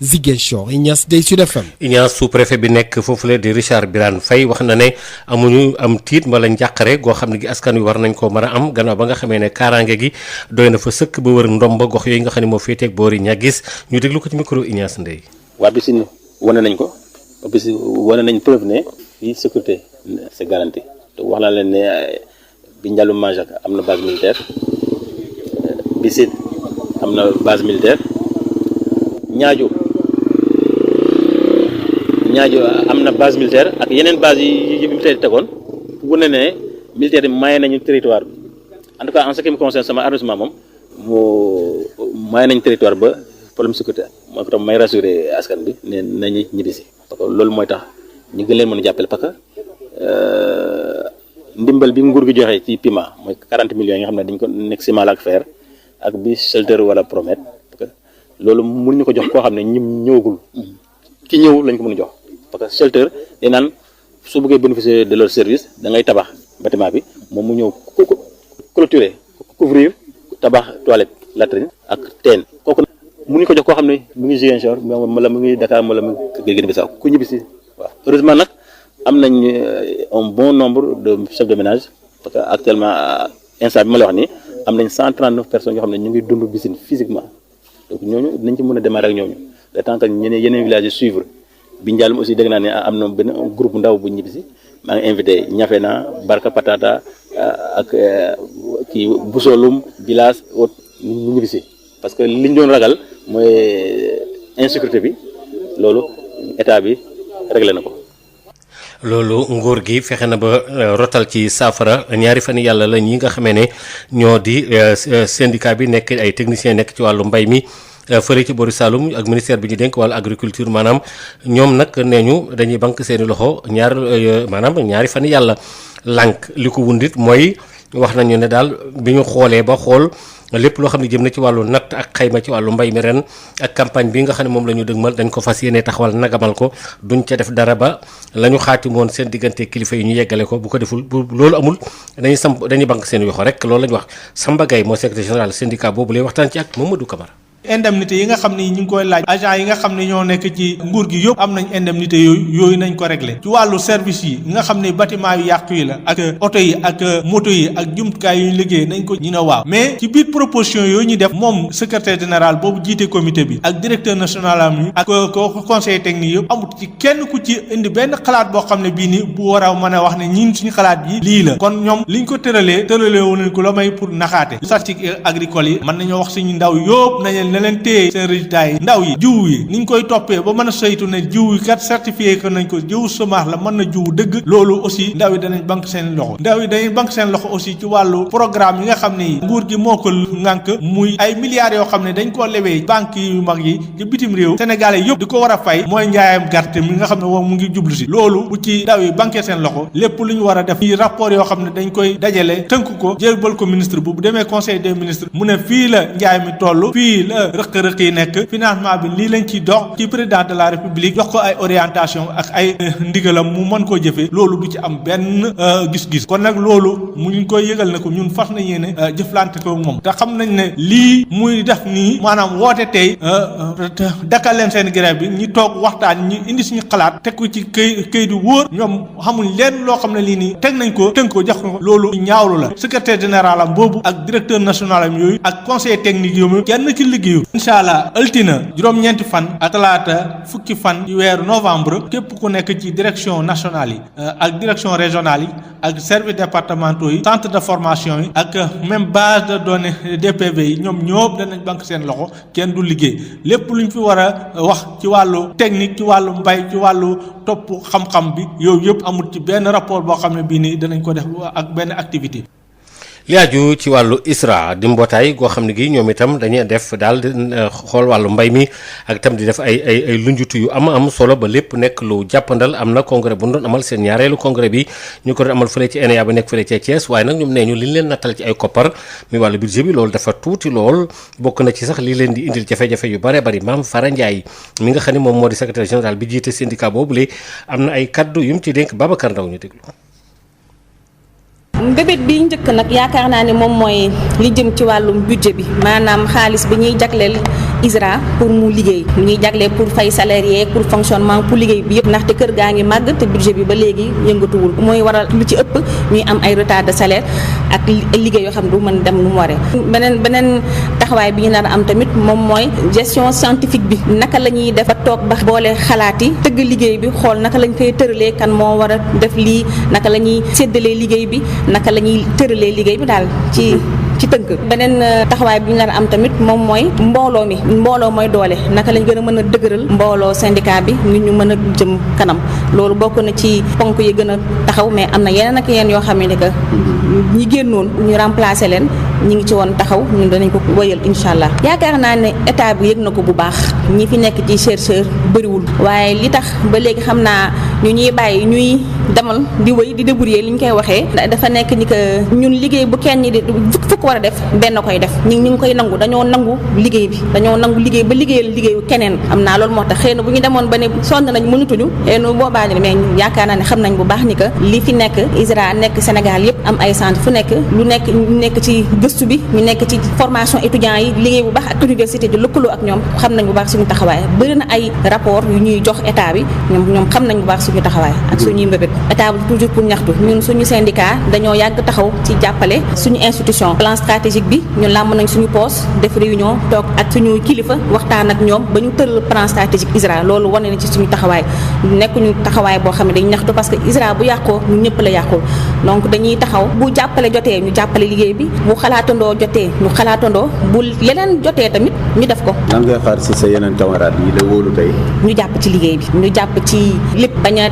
Ziguinchor Ignace Dey Sud FM. Ignace sous-préfet bi nekk foofule di Richard Birane Faye wax na ne amuñu am tiit wala njàqare goo xam ne gi askan wi war nañ koo mën a am gannaaw ba nga xamee ne kaaraange gi doy na fa sëkk ba wër ndomba gox yooyu nga xam ne moo féeteeg boori Niaguis ñu déglu ko ci micro Ignace Ndeye. waa Mbissine wane nañ ko parce que wane nañ preuve ne fii sécurité c'est garanti te wax naa leen ne bi Ndialou Manjaak am na base militaire Mbissine am na base militaire ñaajo am na base militaire ak yeneen base yi militaire yi tegoon pour ne ne militaire yi maye nañu territoire bi en tout cas en ce qui me concerne sama arrondissement moom moo maye nañu territoire ba problème sécurité moo ko tax may rassurer askan bi ne nañu ñibbisi parce que loolu mooy tax ñu gën leen mën a jàppale parce que ndimbal bi nguur gi joxe ci PIMA mooy 40 millions yi nga xam ne dañ ko nekk ciment ak fer ak bi shelter wala promet parce que loolu mënuñu ko jox koo xam ne ñim ñëwagul ki ñëw lañ ko mën a jox parce que shelter day naan su bëggee bénéficier de leur service da ngay tabax bâtiment bi moom mu ñëw clôturer couvrir tabax toilette latrine ak teen kooku mënuñu ko jox koo xam ne mu ngi Ziguinchor wala mu ngi Dakar wala mu ngi Guinée-Bissau ku ñibbisi waaw heureusement nag am nañ un bon nombre de chefs de ménage parce que actuellement instant bi ma la wax nii am nañ 139 personnes yoo xam ne ñu ngi dund Mbissine physiquement donc ñooñu dinañ ci mën a démarrer ak ñooñu le temps que yeneen villages yi suivre bi Ndialum aussi dégg naa ne am na benn groupe ndaw bu ñibbisi maa ngi invité Ñafena Barka Patata ak kii Bousolum village autre ñu ñibbisi parce que liñ doon ragal mooy insécurité bi loolu état bi réglé na ko. loolu nguur gi fexe na ba rotal ci saafara ñaari fan yàlla la ñi nga xamee ne ñoo di syndicat bi nekk ay techniciens nekk ci wàllu mbay mi fële ci boori Saloum ak ministère bi ñu dénk wàllu agriculture maanaam ñoom nag nee ñu dañuy banque seeni loxo ñaari fan yàlla lànk li ko wundit mooy wax nañu ne daal bi ñu xoolee ba xool lépp loo xam ne jëm na ci wàllu natt ak xayma ci wàllu mbay mi ren ak campagne bi nga xam ne moom la ñu dëgmal dañ ko fas yéene taxawal nagamal ko duñ ca def dara ba la ñu xaatimoon seen diggante kilifa yi ñu yeggale ko bu ko deful bu loolu amul dañuy bank seen yoxo rek loolu la ñu wax. Samba Gaye moo secrétaire général syndicat boobu lay waxtaan ci ak Mamadou Camara. indemnité yi nga xam ne ñu ngi koy laaj agent yi nga xam ne ñoo nekk ci nguur gi yëpp am nañ indemnité yooyu nañ ko régler ci wàllu service yi nga xam ne bâtiment yu yàqu yi la ak oto yi ak moto yi ak jumtukaay yu ñu liggéey nañ ko ñu ne waaw mais ci biir proposition yooyu ñu def moom secrétaire général boobu jiite comité bi ak directeur national am yi ak conseil technique yëpp amut ci kenn ku ci indi benn xalaat boo xam ne bii ni bu war a mën a wax ne ñun suñu xalaat yi lii la kon ñoom liñ ko tëralee wu nañ ko la may pour naxaate statistique agricole yi mën nañoo wax suñu ndaw yëpp nañ leen téye seen résultats yi ndaw yi jiw yi niñ koy toppee ba mën a saytu ne jiw yi kat certifié que nañ ko jiw semence la mën na jiw dëgg loolu aussi ndaw yi danañ banque seen loxo aussi ci wàllu programme yi nga xam ne nguur gi moo ko ngànk muy ay milliards yoo xam ne dañ koo lewee banque yu mag yi ci bitim réew sénégalais yëpp di ko war a fay mooy njaayam gerte mi nga xam ne moom mu ngi jublu si loolu bu ci ndaw yi banque seen loxo lépp lu ñu war a def ci rapport yoo xam ne dañ koy dajale tënk ko jébal ko ministre bu demee conseil des ministres mu ne fii la njaay mi toll fii la rëq-rëq yi nekk financement bi lii lañ ciy dox ci président de la république jox ko ay orientation ak ay ndigalam mu mën koo jëfee loolu du ci am benn gis-gis kon nag loolu mu ñu koy yëgal ne ko ñun fas nañ yéene jëflante ko moom te xam nañ ne lii muy def nii maanaam woote tey dakkal leen seen grève bi ñi toog waxtaan ñi indi suñu xalaat teg ko ci këy du wóor ñoom xamuñ leen loo xam ne lii nii teg nañ ko tënk ko jox ko loolu ñaawlu la secrétaire général am boobu ak directeur national am yooyu ak conseil technique yooyu kenn ki liggéeyu incha allah ëltina juróom-ñeenti fan ak talaata fukki fan ci weeru novembre képp ku nekk ci direction nationale yi ak direction régionale yi ak services départementaux yi centre de formation yi ak même base de données DPV yi ñoom ñëpp danañ banque seen loxo kenn du liggéey lépp luñ fi war a wax ci wàllu technique ci wàllu mbay ci wàllu topp xam-xam bi yooyu yëpp amul ci benn rapport boo xam ne bii nii danañ ko def ak benn activité. li aju ci wàllu ISRA di mbootaay goo xam ne gi ñoom itam dañuy def daal di xool wàllu mbay mi ak itam di def ay lunjutu yu am solo ba lépp nekk lu jàppandal am na congrès bu ñu doon amal seen ñaareelu congrès bi ñu ko doon amal fële ci ENEA ba nekk fële ci Thiès waaye nag ñoom nee ñu li ñu leen nattal ci ay koppar mi wàllu budget bi loolu dafa tuuti lool bokk na ci sax li leen di indil jafe-jafe yu bare bari Mame Fara Ndiaye mi nga xam ne moom moo di secrétaire général bi jiite syndicat boobu léegi am na ay kaddu yu mu ci dénk Babacar Ndaw ñu déglu. mbébét bi njëkk nag yaakaar naa ne moom mooy li jëm ci wàllum budget bi maanaam xaalis bi ñuy jagleel ISRA pour mu liggéey mu ñuy jagleel pour fay salarié pour fonctionnement pour liggéey bi yëpp ndaxte kër gaa ngi màgg te budget bi ba léegi yëngatuwul mooy waral lu ci ëpp ñuy am ay retard de salaire ak liggéey yoo xam ne du mën dem nu mu waree. beneen taxawaay bi ñu nar a am tamit moom mooy gestion scientifique bi naka la ñuy def ba toog ba boole xalaat yi tëgg liggéey bi xool naka lañ koy tëralee kan moo war a def lii naka la ñuy séddalee liggéey bi naka la ñuy tëralee liggéey bi daal ci tënk. beneen taxawaay bi ñu nar a am tamit moom mooy mbooloo mooy doole naka lañ gën a mën a dëgëral mbooloo syndicat bi ngir ñu mën a jëm kanam loolu bokk na ci ponk yi gën a taxaw mais am na yeneen ak yeneen yoo xam ne que ñi génnoon ñu remplacer leen ñi ngi ci woon taxaw ñun danañ ko wëyal incha allah. yaakaar naa ne état bi yëg na ko bu baax ñi fi nekk ci chercheur bëriwul waaye li tax ba léegi xam naa ñu ñuy bàyyi ñuy demal di wëy di débrouiller li ñu koy waxee dafa nekk ni que ñun liggéey bu kenn ñi di fukk war a def benn koy def ñu ngi koy nangu dañoo nangu liggéey bi dañoo nangu liggéey ba liggéeyu keneen am naa loolu moo tax xëy na bu ñu demoon ba ne sonn nañ mënutuñu xëy na boobaa ñu mais yaakaar naa ne xam nañ bu baax ni que li fi nekk ISRA nekk Sénégal yëpp am ay centre fu nekk lu nekk ci gëstu bi ñu nekk ci formation étudiants yi liggéey bu baax ak université di lëkkaloo ak ñoom xam nañ bu baax suñu taxawaay bëri na ay rapport yu ñuy jox état bi ñoom xam nañ bu baax suñu taxawaay ak suñuy mbébét état bi toujours pour ñaxtu ñun suñu syndicat dañoo yàgg taxaw ci jàppale suñu institution plan stratégique bi ñun làmb nañ suñu poste def réunion toog ak suñu kilifa waxtaan ak ñoom ba ñu tëral plan stratégique ISRA loolu wane na ci suñu taxawaay nekkuñu taxawaay boo xam ne dañu ñaxtu parce que ISRA bu yàqoo ñun ñëpp la yàqul donc dañuy taxaw bu jàppale jotee ñu jàppale liggéey bi bu xalaatandoo jotee ñu xalaatandoo bu leneen jotee tamit ñu def ko. lan ngay xaar ci sa yeneen camarades yi la wóolu tey. ñu jàpp ci liggéey bi ñu jàpp ci lépp bañ a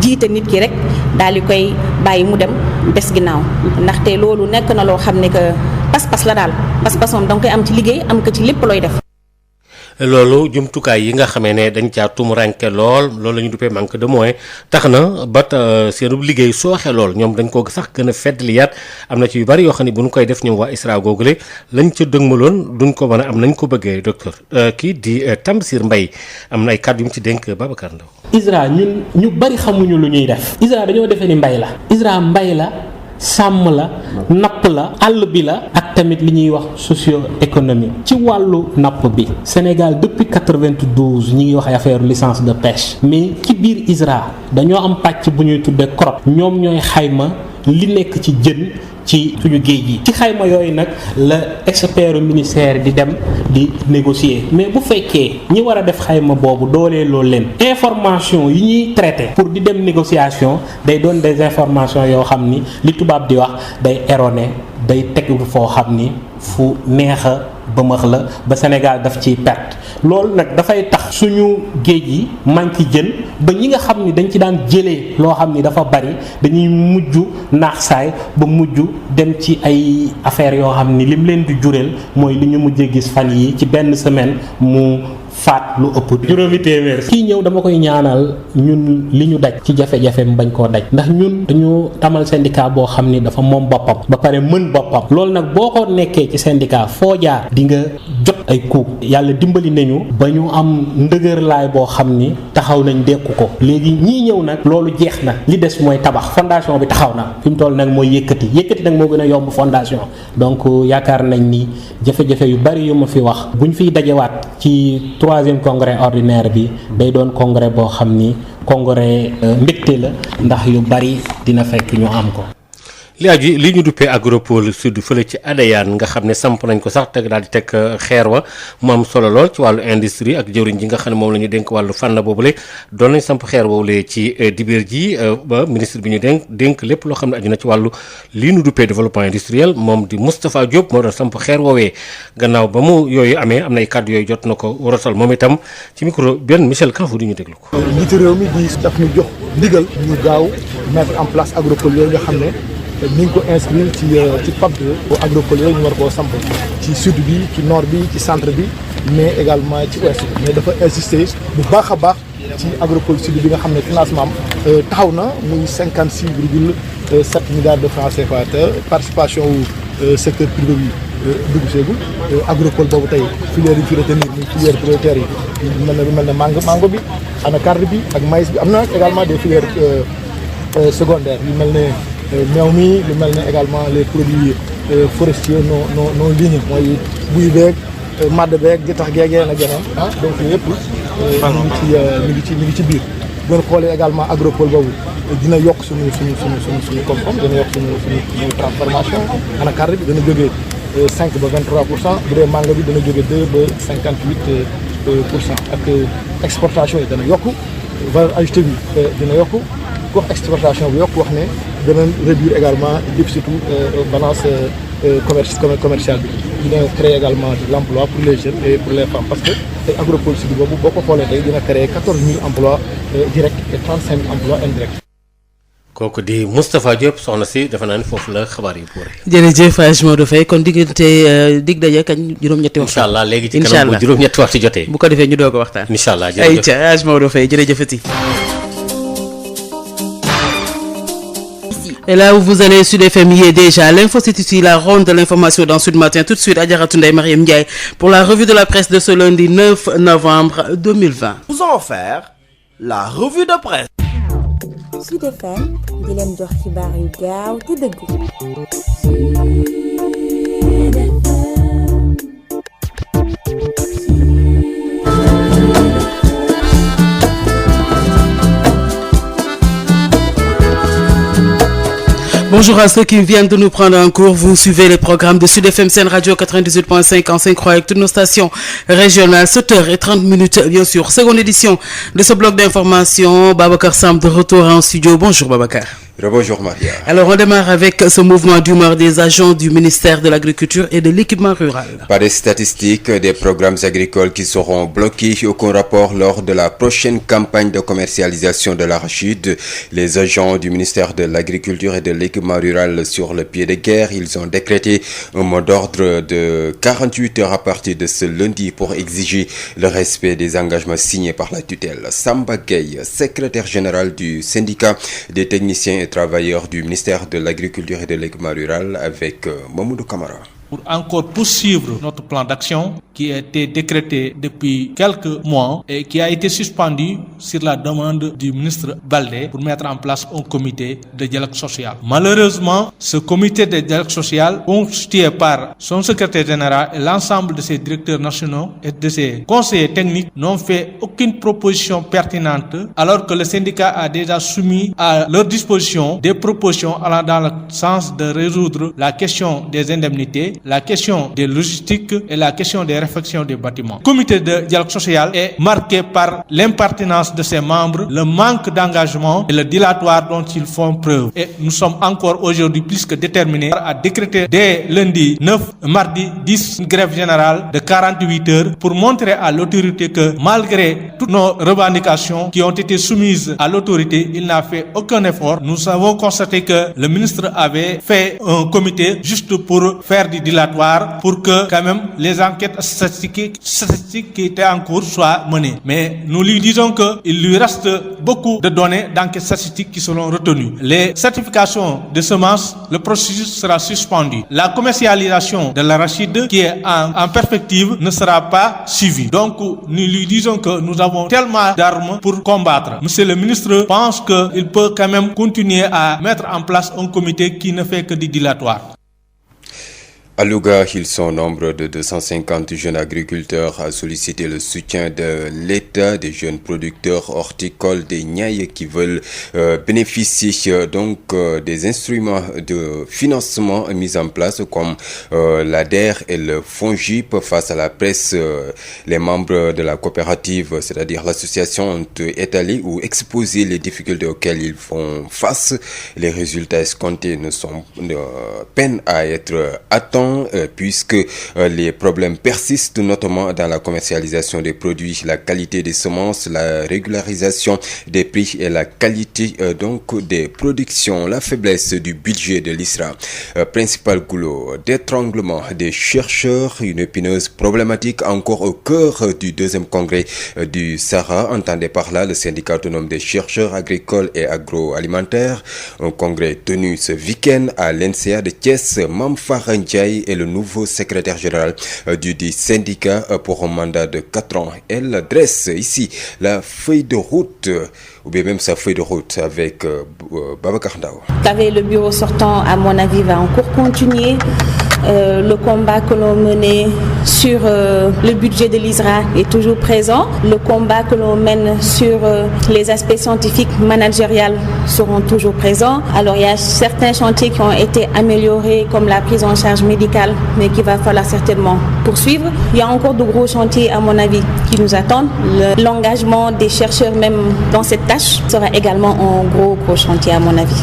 jiite nit ki rek daal di koy bàyyi mu dem des ginnaaw ndaxte loolu nekk na loo xam ne que pas-pas la daal pas-pas moom da nga koy am ci liggéey am ko ci lépp looy def. loolu jumtukaay yi nga xamee ne dañ caa tumuranke lool loolu la ñu duppee manque de moyens tax na ba seenub liggéey sooxe lool ñoom dañ ko sax gën a feddliyaat am na ci yu bari yoo xam ne bu ñu koy def ñoom waa ISRA googule lañ ca dëgmaloon duñ ko mën a am nañ ko bëggee docteur kii di Tamsir Mbaye am na ay kàddu yu mu ci dénk Babacar Ndaw. ISRA ñun ñu bari xamuñu lu ñuy def. ISRA dañoo defee ni mbay la. ISRA mbay la. sàmm la napp la àll bi la ak tamit li ñuy wax socio-économie ci wàllu napp bi Sénégal depuis 92 ñi ngi wax affaire licence de pêche mais ci biir ISRA dañoo am pàcc bu ñuy tuddee CROP ñoom ñooy xayma li nekk ci jën ci suñu géej gi ci xayma yooyu nag la expert ministère di dem di négocier mais bu fekkee ñi war a def xayma boobu doolee loolu leen information yi ñuy traité pour di dem négociation day doon des informations yoo xam ni li tubaab di wax day erroné day teg foo xam ni fu neex a bëmëx la ba Sénégal daf ciy perte loolu nag dafay tax suñu géej yi manqué jën ba ñi nga xam ni dañ ci daan jëlee loo xam ni dafa bari dañuy mujj naax saay ba mujj dem ci ay affaires yoo xam ni lim leen di jureel mooy li ñu mujjee gis fan yi ci benn semaine mu faat lu ëpp juróomi téeméer kii ñëw dama koy ñaanal ñun li ñu daj ci jafe-jafe mu bañ koo daj ndax ñun dañu tamal syndicat boo xam ni dafa moom boppam ba pare mën boppam loolu nag boo ko nekkee ci syndicat foo jaar di nga jot ay coup yàlla dimbali nañu ba ñu am ndëgërlaay boo xam ni taxaw nañ dékku ko léegi ñii ñëw nag loolu jeex na li des mooy tabax fondation bi taxaw na fi mu toll nag mooy yëkkati nag moo gën a yomb fondation donc yaakaar nañ ni jafe-jafe yu bari yu ma fi wax buñ fiy dajewaat ci 3e congrès ordinaire bi day doon congrès boo xam ni congrès mbégte la ndax yu bari dina fekk ñu am ko. léegi li ñu duppee agropole sud fële ci Adéane nga xam ne samp nañ ko sax teg daal di teg xeer wa mu am solo lool ci wàllu industrie ak jëwriñ ji nga xam ne moom la ñu dénk wàllu fànn boobule doon nañ samp xeer woowulee ci dibéer ji ba ministre bi ñu dénk lépp loo xam ne aju na ci wàllu li ñu duppee développement industriel moom di Moustapha Diop moo doon samp xeer woowee gannaaw ba mu yooyu amee am nay kàddu yooyu jot na ko rotal moom itam ci micro benn Michel Kanfou di ñu déglu ko. njiitu réew mi di daf ñu jox ndigal ñu gaaw mettre en place agropole yooyu nga xam ne ni ngi ko inscrire ci PAP 2 bu agropole yooyu ñu war koo samp ci sud bi ci nord bi ci centre bi mais également ci ouest bi mais dafa insister bu baax a baax ci agropole sud bi nga xam ne financement am taxaw na muy 56,7 milliards de francs CFA te participation wu secteur privé bi dugg seegul agropole boobu tey filière yi fi retenir muy filière prioritaire yi lu mel ne mango bi anacarde bi ak maïs bi am na également des filières secondaires yu mel ne meew mi lu mel ne également les produits forestiers non ligneux mooy buy beeg madd beeg gi tax geegeen ak yeneen donc yëpp mi ngi ci biir bu ngeen xoolee également agropole boobu dina yokk suñu koom-koom dina yokk suñu transformation anacarde bi dana jógee 5 ba 23% bu dee mango bi dana jógee 2 ba 58% ak exportation yi dana yokk valeur ajoutée bi dina yokk ku wax exportation bi yokk wax ne dana réduire également déficitu balance commerciale bi dina créer également de l'emploi pour les jeunes et pour les femmes parce que tey agropole sud boobu boo ko xoolee tey dina créer 14 000 emplois directs et 35 000 emplois indirects. kooku di Moustapha Diop soxna si defe naa ni foofu la xabaar yi pour. jërëjëf Hadj Maodo Faye kon diggante dig daje kañ juróom-ñetti waxtu. incha allah léegi ci kanam bu juróom-ñetti waxtu jotee. bu ko defee ñu doog a waxtaan. incha allah jërëjëf ayca Hadj Maodo Faye jërëjëfati. Et là où vous allez, Sud FM y est déjà. L'info, c'est ici la ronde de l'information dans Sud Matin. Tout de suite, Adjaratou Ndeye Mariam Ndiaye pour la revue de la presse de ce lundi 9 novembre 2020. Nous allons faire la revue de presse. Sud FM di leen jox xibaar yu gaaw te dëggu. Bonjour à ceux qui viennent de nous prendre en cours. Vous suivez les programmes de Sud FM Sen Radio 98.5 en synchro avec toutes nos stations régionales. 7h30 bien sûr. Seconde édition de ce bloc d'information. Babacar Samb de retour en studio. Bonjour Babacar. Bonjour Maria. Alors on démarre avec ce mouvement d'humeur des agents du ministère de l'Agriculture et de l'équipement rural. Pas de statistiques des programmes agricoles qui seront bloqués, aucun rapport lors de la prochaine campagne de commercialisation de l'arachide. Les agents du ministère de l'Agriculture et de l'équipement rural sur le pied de guerre, ils ont décrété un mot d'ordre de 48 heures à partir de ce lundi pour exiger le respect des engagements signés par la tutelle. Samba Gueye, secrétaire général du syndicat des techniciens et travailleurs du ministère de l'Agriculture et de l'équipement rural avec Mamoudou Kamara. Pour encore poursuivre notre plan d'action qui a été décrété depuis quelques mois et qui a été suspendu sur la demande du ministre Baldé pour mettre en place un comité de dialogue social. Malheureusement, ce comité de dialogue social, constitué par son secrétaire général et l'ensemble de ses directeurs nationaux et de ses conseillers techniques, n'ont fait aucune proposition pertinente alors que le syndicat a déjà soumis à leur disposition des propositions allant dans le sens de résoudre la question des indemnités, la question des logistiques et la question des réfections des bâtiments. Le comité de dialogue social est marqué par l'impertinence de ses membres, le manque d'engagement et le dilatoire dont ils font preuve. Et nous sommes encore aujourd'hui plus que déterminés à décréter dès lundi 9, mardi 10, une grève générale de 48 heures pour montrer à l'autorité que malgré toutes nos revendications qui ont été soumises à l'autorité, il n'a fait aucun effort. Nous avons constaté que le ministre avait fait un comité juste pour faire du dilatoire pour que quand même les enquêtes statistiques qui étaient en cours soient menées. Mais nous lui disons qu'il lui reste beaucoup de données d'enquêtes statistiques qui seront retenues. Les certifications de semences, le processus sera suspendu. La commercialisation de l'arachide qui est en perspective ne sera pas suivie. Donc nous lui disons que nous avons tellement d'armes pour combattre. Monsieur le ministre pense qu'il peut quand même continuer à mettre en place un comité qui ne fait que du dilatoire. À Louga, ils sont au nombre de 250 jeunes agriculteurs à solliciter le soutien de l'État, des jeunes producteurs horticoles des Niayes qui veulent bénéficier des instruments de financement mis en place comme l'ADER et le FONGIP. Face à la presse, les membres de la coopérative, c'est-à-dire l'association, ont étalé ou exposé les difficultés auxquelles ils font face. Les résultats escomptés peinent à être atteints puisque les problèmes persistent, notamment dans la commercialisation des produits, la qualité des semences, la régularisation des prix et la qualité des productions. La faiblesse du budget de l'ISRA, principal goulot d'étranglement des chercheurs, une épineuse problématique encore au cœur du deuxième congrès du Sahara. Entendez par là le syndicat autonome des chercheurs agricoles et agroalimentaires. Un congrès tenu ce week-end à l'NCA de Thiès. Mamfara Ndiaye est le nouveau secrétaire général du syndicat pour un mandat de 4 ans. Elle dresse ici la feuille de route, ou bien même sa feuille de route avec Babacar Ndao. Le bureau sortant, à mon avis, va encore continuer. Le combat que l'on menait sur le budget de l'ISRA est toujours présent. Le combat que l'on mène sur les aspects scientifiques, managériels seront toujours présents. Alors il y a certains chantiers qui ont été améliorés comme la prise en charge médicale, mais qu'il va falloir certainement poursuivre. Il y a encore de gros chantiers à mon avis qui nous attendent. L'engagement des chercheurs même dans cette tâche sera également un gros chantier à mon avis.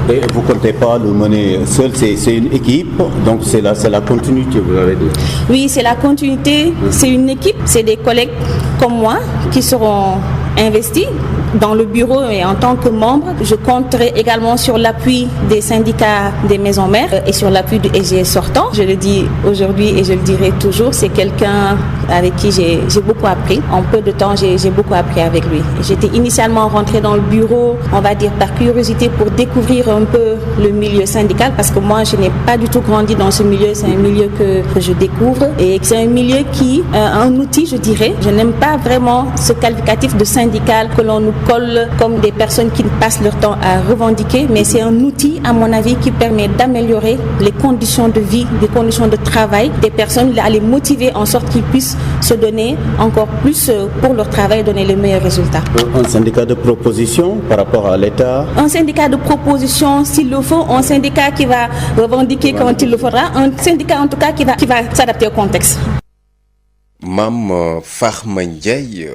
Et vous ne comptez pas le mener seul, c'est une équipe, donc c'est la continuité, vous avez dit. Oui, c'est la continuité, c'est une équipe, c'est des collègues comme moi qui seront investis dans le bureau et en tant que membre. Je compterai également sur l'appui des syndicats des maisons mères et sur l'appui du SGS sortant. Je le dis aujourd'hui et je le dirai toujours, c'est quelqu'un avec qui j'ai beaucoup appris. En peu de temps, j'ai beaucoup appris avec lui. J'étais initialement rentrée dans le bureau, on va dire par curiosité, pour découvrir un peu le milieu syndical, parce que moi, je n'ai pas du tout grandi dans ce milieu. C'est un milieu que je découvre et c'est un milieu qui, un outil, je dirais. Je n'aime pas vraiment ce qualificatif de syndical que l'on nous colle comme des personnes qui passent leur temps à revendiquer, mais c'est un outil, à mon avis, qui permet d'améliorer les conditions de vie, les conditions de travail des personnes, à les motiver en sorte qu'ils puissent se donner encore plus pour leur travail, donner les meilleurs résultats. Un syndicat de proposition par rapport à l'État? Un syndicat de proposition, s'il le faut, un syndicat qui va revendiquer quand il le faudra, un syndicat en tout cas qui va s'adapter au contexte. Mame Farma Ndiaye,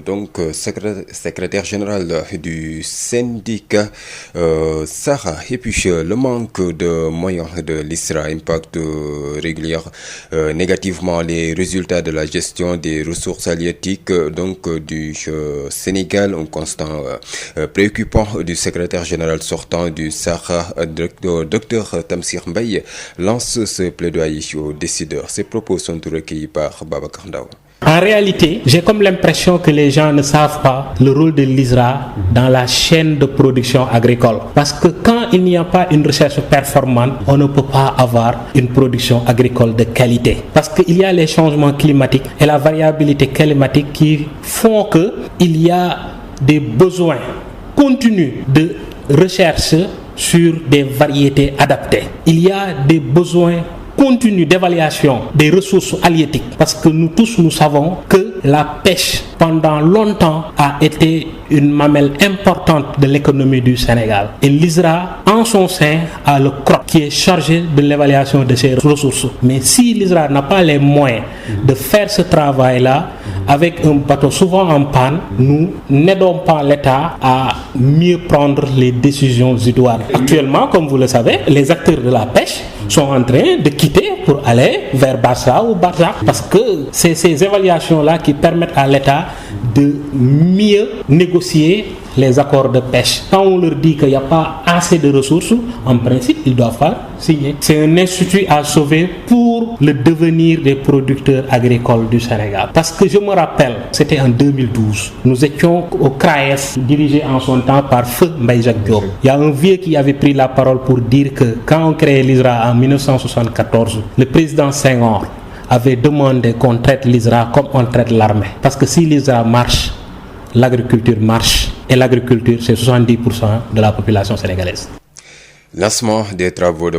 donc secrétaire général du syndicat Sahara. Et puis le manque de moyens de l'ISRA impacte régulièrement négativement les résultats de la gestion des ressources halieutiques du Sénégal. Un constat préoccupant du secrétaire général sortant du Sahara, Dr Tamsir Mbaye, lance ce plaidoyer aux décideurs. Ces propos sont recueillis par Babacar Ndao. En réalité, j'ai comme l'impression que les gens ne savent pas le rôle de l'ISRA dans la chaîne de production agricole. Parce que quand il n'y a pas une recherche performante, on ne peut pas avoir une production agricole de qualité. Parce qu'il y a les changements climatiques et la variabilité climatique qui font qu'il y a des besoins continus de recherche sur des variétés adaptées. Il y a des besoins continu d'évaluation des ressources halieutiques parce que nous tous nous savons que la pêche pendant longtemps a été une mamelle importante de l'économie du Sénégal et l'ISRA en son sein a le CROC qui est chargé de l'évaluation de ces ressources. Mais si l'ISRA n'a pas les moyens de faire ce travail-là avec un bateau souvent en panne, nous n'aidons pas l'État à mieux prendre les décisions idoines. Actuellement, comme vous le savez, les acteurs de la pêche sont en train de quitter pour aller vers Barça ou Barça parce que c'est ces évaluations-là qui permettent à l'État de mieux négocier les accords de pêche. Quand on leur dit qu'il n'y a pas assez de ressources, en principe, ils doivent pas signer. C'est un institut à sauver pour le devenir des producteurs agricoles du Sénégal. Parce que je me rappelle, c'était en 2012. Nous étions au CRAES, dirigé en son temps par Feu Mbaye Jacques Diop. Il y a un vieux qui avait pris la parole pour dire que quand on créait l'ISRA en 1974, le président Senghor avait demandé qu'on traite l'ISRA comme on traite l'armée. Parce que si l'ISRA marche, l'agriculture marche. Et l'agriculture, c'est 70% de la population sénégalaise. Lancement des travaux de